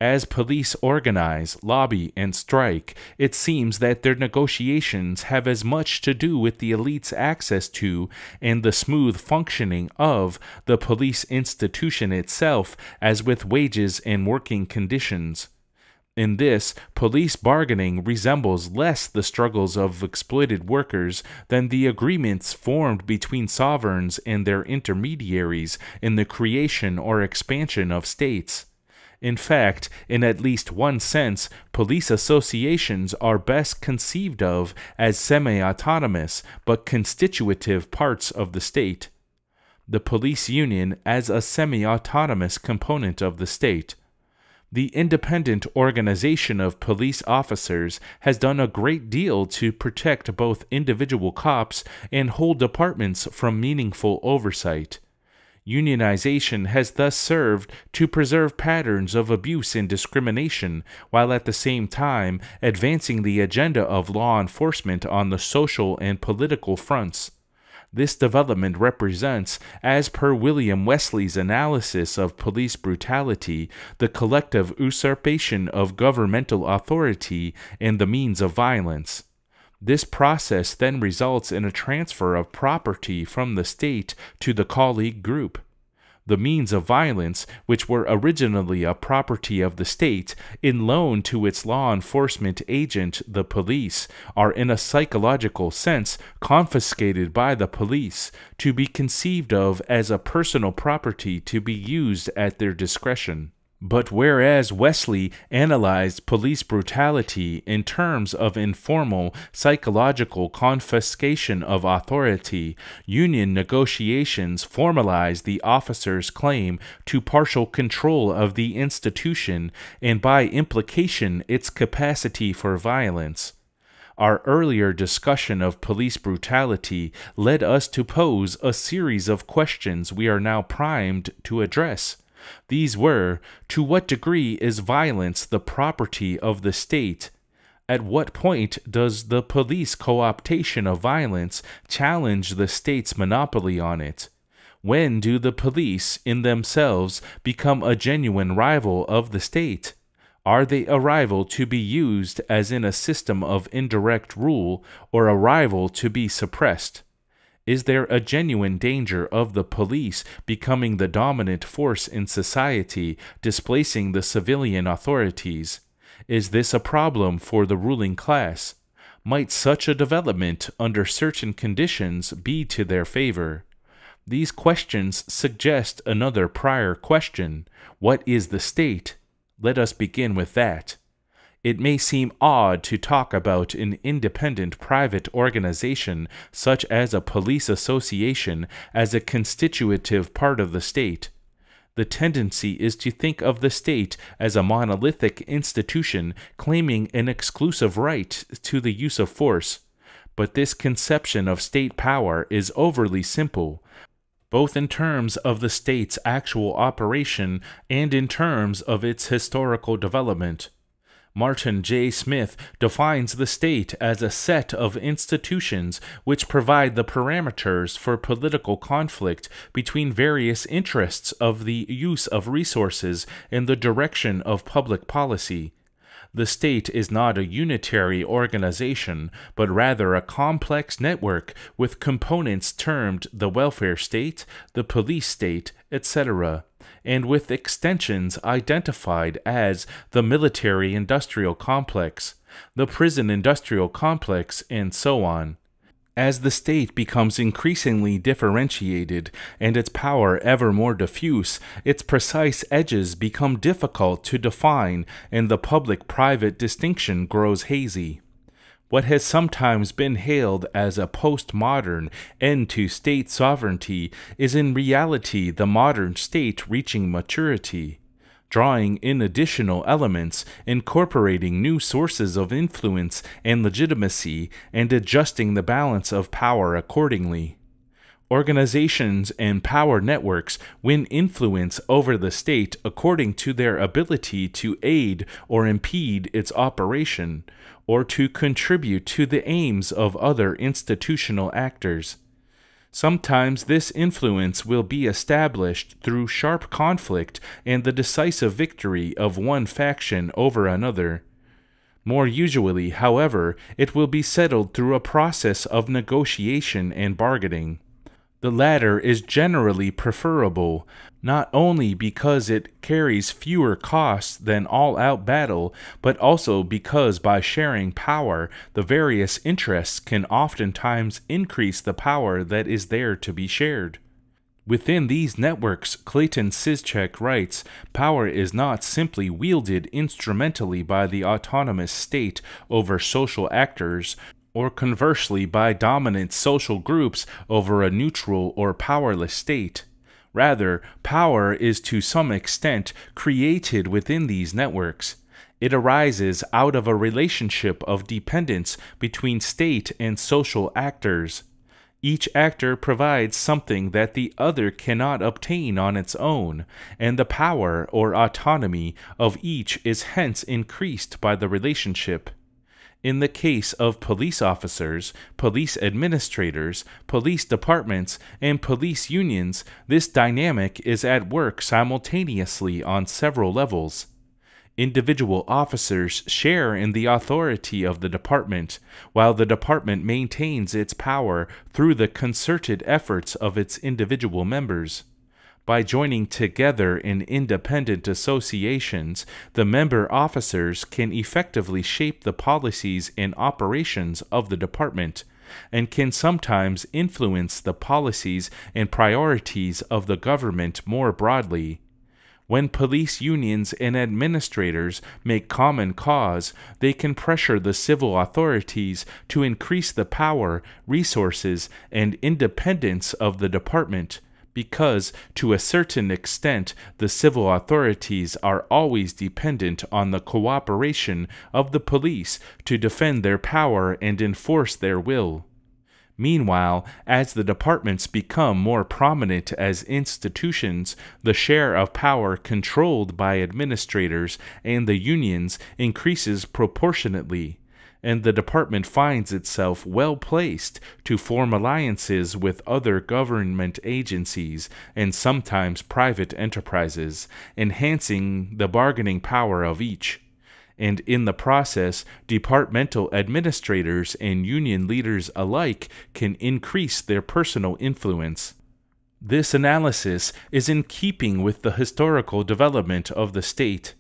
As police organize, lobby, and strike, it seems that their negotiations have as much to do with the elite's access to and the smooth functioning of the police institution itself as with wages and working conditions. In this, police bargaining resembles less the struggles of exploited workers than the agreements formed between sovereigns and their intermediaries in the creation or expansion of states. In fact, in at least one sense, police associations are best conceived of as semi-autonomous but constitutive parts of the state. The police union as a semi-autonomous component of the state. The independent organization of police officers has done a great deal to protect both individual cops and whole departments from meaningful oversight. Unionization has thus served to preserve patterns of abuse and discrimination, while at the same time advancing the agenda of law enforcement on the social and political fronts. This development represents, as per William Wesley's analysis of police brutality, the collective usurpation of governmental authority and the means of violence. This process then results in a transfer of property from the state to the colleague group. The means of violence, which were originally a property of the state, in loan to its law enforcement agent, the police, are in a psychological sense confiscated by the police, to be conceived of as a personal property to be used at their discretion. But whereas Wesley analyzed police brutality in terms of informal psychological confiscation of authority, union negotiations formalized the officer's claim to partial control of the institution and by implication its capacity for violence. Our earlier discussion of police brutality led us to pose a series of questions we are now primed to address. These were, to what degree is violence the property of the state? At what point does the police co-optation of violence challenge the state's monopoly on it? When do the police, in themselves, become a genuine rival of the state? Are they a rival to be used as in a system of indirect rule, or a rival to be suppressed? Is there a genuine danger of the police becoming the dominant force in society, displacing the civilian authorities? Is this a problem for the ruling class? Might such a development, under certain conditions, be to their favor? These questions suggest another prior question. What is the state? Let us begin with that. It may seem odd to talk about an independent private organization such as a police association as a constitutive part of the state. The tendency is to think of the state as a monolithic institution claiming an exclusive right to the use of force. But this conception of state power is overly simple, both in terms of the state's actual operation and in terms of its historical development. Martin J. Smith defines the state as a set of institutions which provide the parameters for political conflict between various interests of the use of resources and the direction of public policy. The state is not a unitary organization, but rather a complex network with components termed the welfare state, the police state, etc., and with extensions identified as the military-industrial complex, the prison-industrial complex, and so on. As the state becomes increasingly differentiated and its power ever more diffuse, its precise edges become difficult to define and the public-private distinction grows hazy. What has sometimes been hailed as a postmodern end to state sovereignty is in reality the modern state reaching maturity, drawing in additional elements, incorporating new sources of influence and legitimacy, and adjusting the balance of power accordingly. Organizations and power networks win influence over the state according to their ability to aid or impede its operation, or to contribute to the aims of other institutional actors. Sometimes this influence will be established through sharp conflict and the decisive victory of one faction over another. More usually, however, it will be settled through a process of negotiation and bargaining. The latter is generally preferable, not only because it carries fewer costs than all-out battle, but also because by sharing power, the various interests can oftentimes increase the power that is there to be shared. Within these networks, Clayton Szczyk writes, power is not simply wielded instrumentally by the autonomous state over social actors, or conversely by dominant social groups over a neutral or powerless state. Rather, power is to some extent created within these networks. It arises out of a relationship of dependence between state and social actors. Each actor provides something that the other cannot obtain on its own, and the power or autonomy of each is hence increased by the relationship. In the case of police officers, police administrators, police departments, and police unions, this dynamic is at work simultaneously on several levels. Individual officers share in the authority of the department, while the department maintains its power through the concerted efforts of its individual members. By joining together in independent associations, the member officers can effectively shape the policies and operations of the department, and can sometimes influence the policies and priorities of the government more broadly. When police unions and administrators make common cause, they can pressure the civil authorities to increase the power, resources, and independence of the department, because, to a certain extent, the civil authorities are always dependent on the cooperation of the police to defend their power and enforce their will. Meanwhile, as the departments become more prominent as institutions, the share of power controlled by administrators and the unions increases proportionately, and the department finds itself well placed to form alliances with other government agencies and sometimes private enterprises, enhancing the bargaining power of each. And in the process, departmental administrators and union leaders alike can increase their personal influence. This analysis is in keeping with the historical development of the state.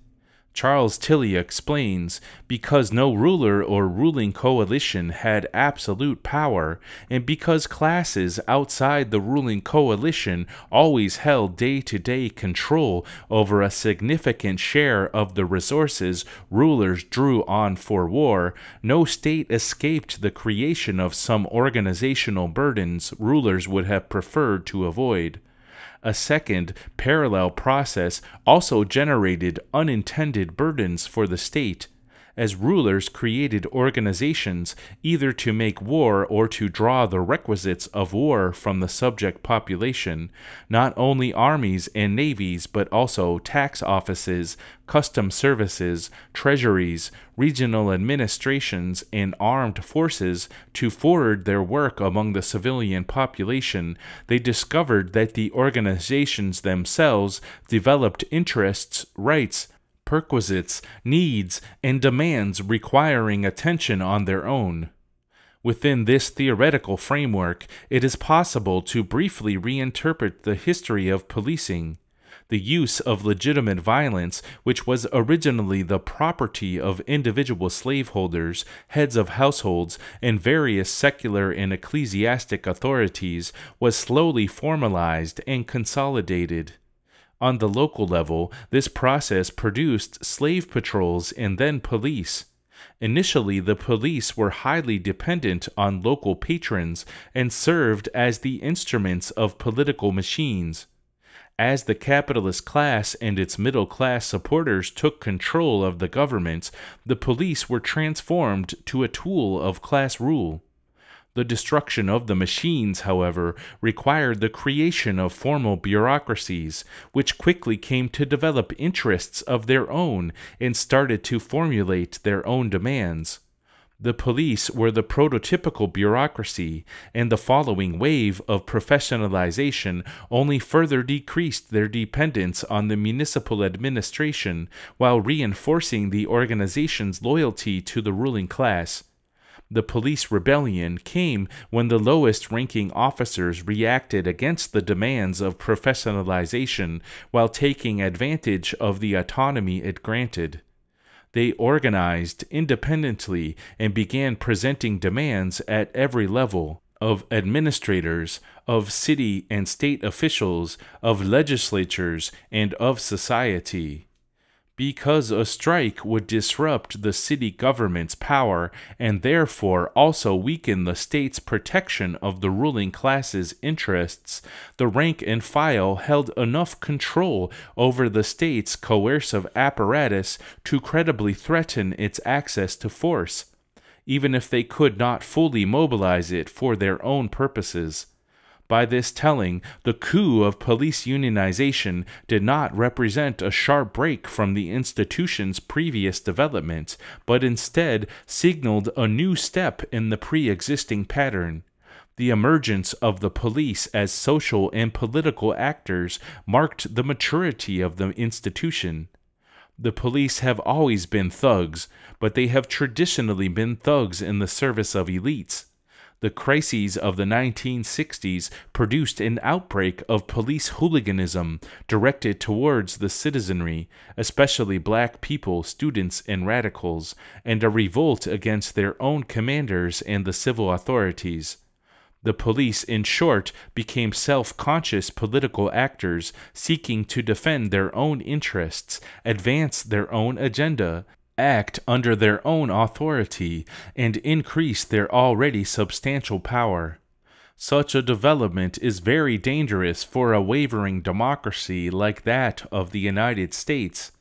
Charles Tilly explains, because no ruler or ruling coalition had absolute power, and because classes outside the ruling coalition always held day-to-day control over a significant share of the resources rulers drew on for war, no state escaped the creation of some organizational burdens rulers would have preferred to avoid. A second, parallel process also generated unintended burdens for the state, as rulers created organizations either to make war or to draw the requisites of war from the subject population, not only armies and navies but also tax offices, custom services, treasuries, regional administrations, and armed forces to forward their work among the civilian population. They discovered that the organizations themselves developed interests, rights, perquisites, needs, and demands requiring attention on their own. Within this theoretical framework, it is possible to briefly reinterpret the history of policing. The use of legitimate violence, which was originally the property of individual slaveholders, heads of households, and various secular and ecclesiastic authorities, was slowly formalized and consolidated. On the local level, this process produced slave patrols and then police. Initially, the police were highly dependent on local patrons and served as the instruments of political machines. As the capitalist class and its middle-class supporters took control of the government, the police were transformed to a tool of class rule. The destruction of the machines, however, required the creation of formal bureaucracies, which quickly came to develop interests of their own and started to formulate their own demands. The police were the prototypical bureaucracy, and the following wave of professionalization only further decreased their dependence on the municipal administration while reinforcing the organization's loyalty to the ruling class. The police rebellion came when the lowest-ranking officers reacted against the demands of professionalization while taking advantage of the autonomy it granted. They organized independently and began presenting demands at every level of administrators, of city and state officials, of legislatures, and of society. Because a strike would disrupt the city government's power and therefore also weaken the state's protection of the ruling class's interests, the rank and file held enough control over the state's coercive apparatus to credibly threaten its access to force, even if they could not fully mobilize it for their own purposes. By this telling, the coup of police unionization did not represent a sharp break from the institution's previous development, but instead signaled a new step in the pre-existing pattern. The emergence of the police as social and political actors marked the maturity of the institution. The police have always been thugs, but they have traditionally been thugs in the service of elites. The crises of the 1960s produced an outbreak of police hooliganism directed towards the citizenry, especially black people, students, and radicals, and a revolt against their own commanders and the civil authorities. The police, in short, became self-conscious political actors seeking to defend their own interests, advance their own agenda, act under their own authority, and increase their already substantial power. Such a development is very dangerous for a wavering democracy like that of the United States.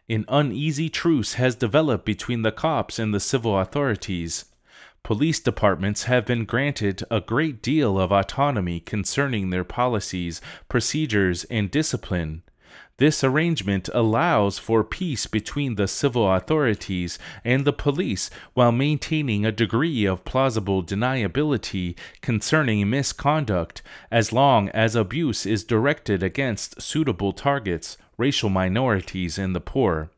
An uneasy truce has developed between the cops and the civil authorities. Police departments have been granted a great deal of autonomy concerning their policies, procedures, and discipline. This arrangement allows for peace between the civil authorities and the police while maintaining a degree of plausible deniability concerning misconduct, as long as abuse is directed against suitable targets, racial minorities, and the poor.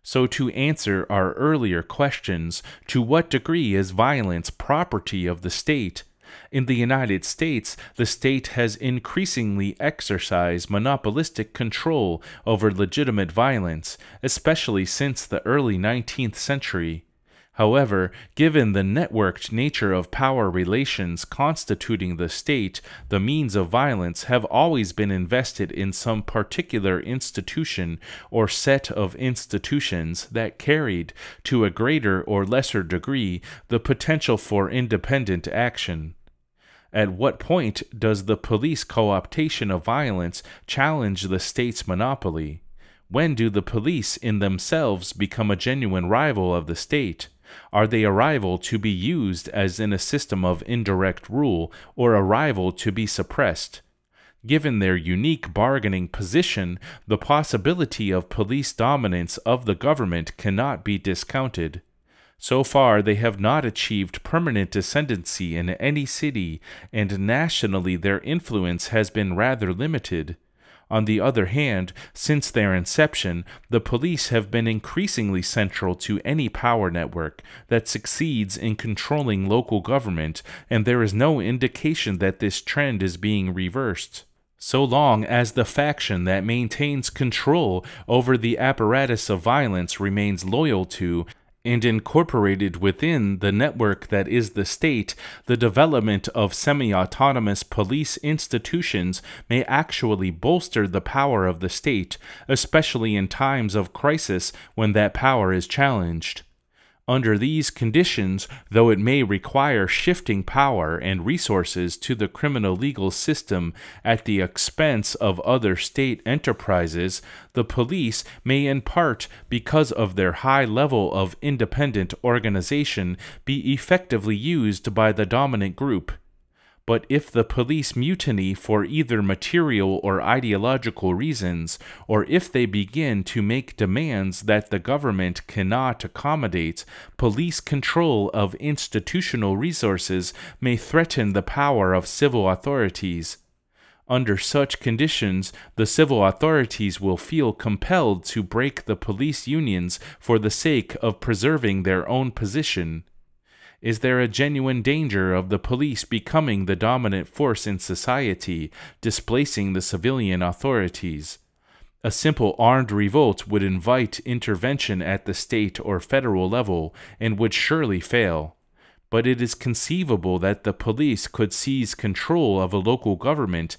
So to answer our earlier questions, to what degree is violence property of the state? In the United States, the state has increasingly exercised monopolistic control over legitimate violence, especially since the early 19th century. However, given the networked nature of power relations constituting the state, the means of violence have always been invested in some particular institution or set of institutions that carried, to a greater or lesser degree, the potential for independent action. At what point does the police co-optation of violence challenge the state's monopoly? When do the police in themselves become a genuine rival of the state? Are they a rival to be used as in a system of indirect rule, or a rival to be suppressed? Given their unique bargaining position, the possibility of police dominance of the government cannot be discounted. So far, they have not achieved permanent ascendancy in any city, and nationally their influence has been rather limited. On the other hand, since their inception, the police have been increasingly central to any power network that succeeds in controlling local government, and there is no indication that this trend is being reversed. So long as the faction that maintains control over the apparatus of violence remains loyal to and incorporated within the network that is the state, the development of semi-autonomous police institutions may actually bolster the power of the state, especially in times of crisis when that power is challenged. Under these conditions, though it may require shifting power and resources to the criminal legal system at the expense of other state enterprises, the police may in part, because of their high level of independent organization, be effectively used by the dominant group. But if the police mutiny for either material or ideological reasons, or if they begin to make demands that the government cannot accommodate, police control of institutional resources may threaten the power of civil authorities. Under such conditions, the civil authorities will feel compelled to break the police unions for the sake of preserving their own position. Is there a genuine danger of the police becoming the dominant force in society, displacing the civilian authorities? A simple armed revolt would invite intervention at the state or federal level and would surely fail. But it is conceivable that the police could seize control of a local government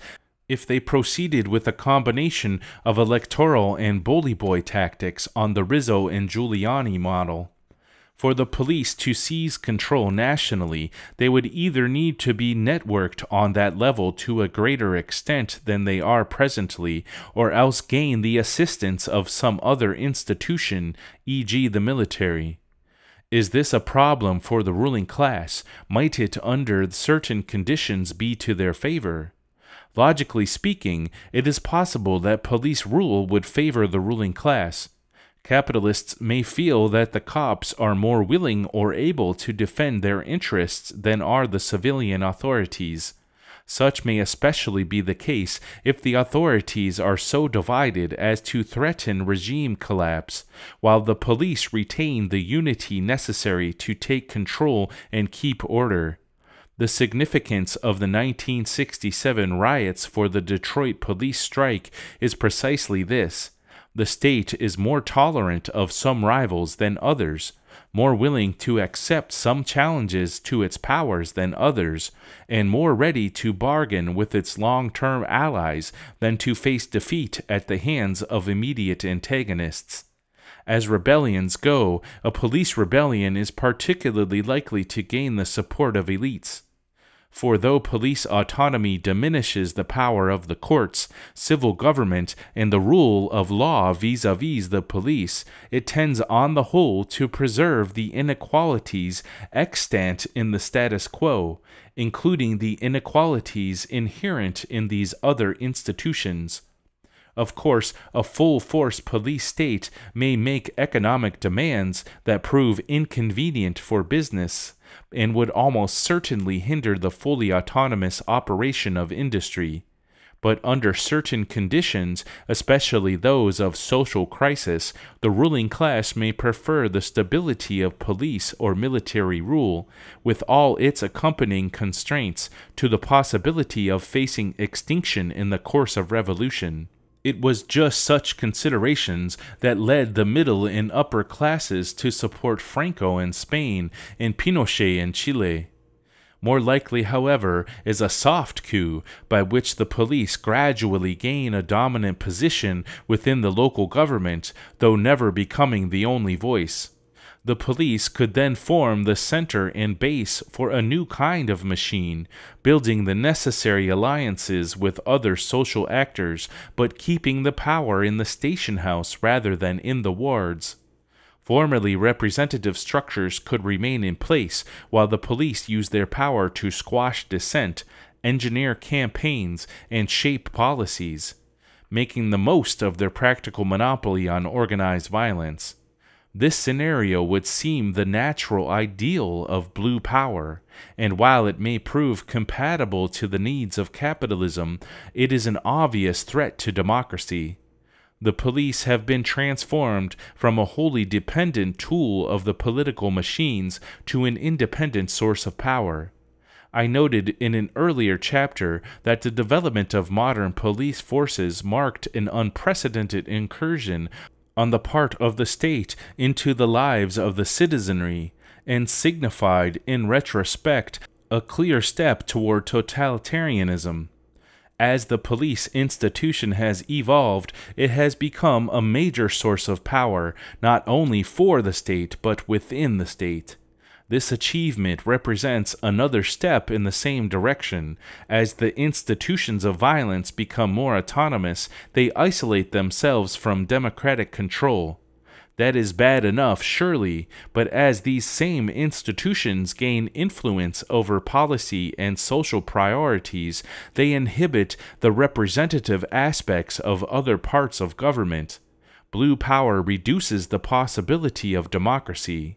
if they proceeded with a combination of electoral and bully boy tactics on the Rizzo and Giuliani model. For the police to seize control nationally, they would either need to be networked on that level to a greater extent than they are presently, or else gain the assistance of some other institution, e.g. the military. Is this a problem for the ruling class? Might it, under certain conditions, be to their favor? Logically speaking, it is possible that police rule would favor the ruling class. Capitalists may feel that the cops are more willing or able to defend their interests than are the civilian authorities. Such may especially be the case if the authorities are so divided as to threaten regime collapse, while the police retain the unity necessary to take control and keep order. The significance of the 1967 riots for the Detroit police strike is precisely this. The state is more tolerant of some rivals than others, more willing to accept some challenges to its powers than others, and more ready to bargain with its long-term allies than to face defeat at the hands of immediate antagonists. As rebellions go, a police rebellion is particularly likely to gain the support of elites. For though police autonomy diminishes the power of the courts, civil government, and the rule of law vis-à-vis the police, it tends on the whole to preserve the inequalities extant in the status quo, including the inequalities inherent in these other institutions. Of course, a full-force police state may make economic demands that prove inconvenient for business, and would almost certainly hinder the fully autonomous operation of industry. But under certain conditions, especially those of social crisis, the ruling class may prefer the stability of police or military rule, with all its accompanying constraints, to the possibility of facing extinction in the course of revolution. It was just such considerations that led the middle and upper classes to support Franco in Spain and Pinochet in Chile. More likely, however, is a soft coup by which the police gradually gain a dominant position within the local government, though never becoming the only voice. The police could then form the center and base for a new kind of machine, building the necessary alliances with other social actors, but keeping the power in the station house rather than in the wards. Formerly representative structures could remain in place while the police used their power to squash dissent, engineer campaigns, and shape policies, making the most of their practical monopoly on organized violence. This scenario would seem the natural ideal of blue power, and while it may prove compatible to the needs of capitalism, it is an obvious threat to democracy. The police have been transformed from a wholly dependent tool of the political machines to an independent source of power. I noted in an earlier chapter that the development of modern police forces marked an unprecedented incursion on the part of the state into the lives of the citizenry, and signified, in retrospect, a clear step toward totalitarianism. As the police institution has evolved, it has become a major source of power, not only for the state, but within the state. This achievement represents another step in the same direction. As the institutions of violence become more autonomous, they isolate themselves from democratic control. That is bad enough, surely, but as these same institutions gain influence over policy and social priorities, they inhibit the representative aspects of other parts of government. Blue power reduces the possibility of democracy.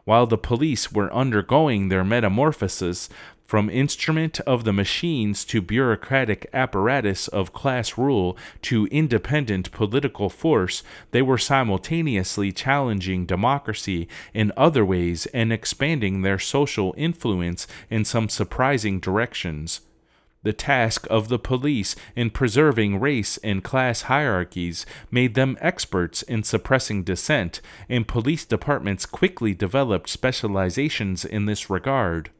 While the police were undergoing their metamorphosis from instrument of the machines to bureaucratic apparatus of class rule to independent political force, they were simultaneously challenging democracy in other ways and expanding their social influence in some surprising directions. The task of the police in preserving race and class hierarchies made them experts in suppressing dissent, and police departments quickly developed specializations in this regard.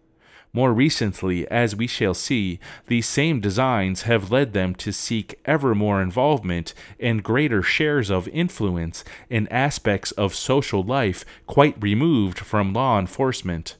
More recently, as we shall see, these same designs have led them to seek ever more involvement and greater shares of influence in aspects of social life quite removed from law enforcement.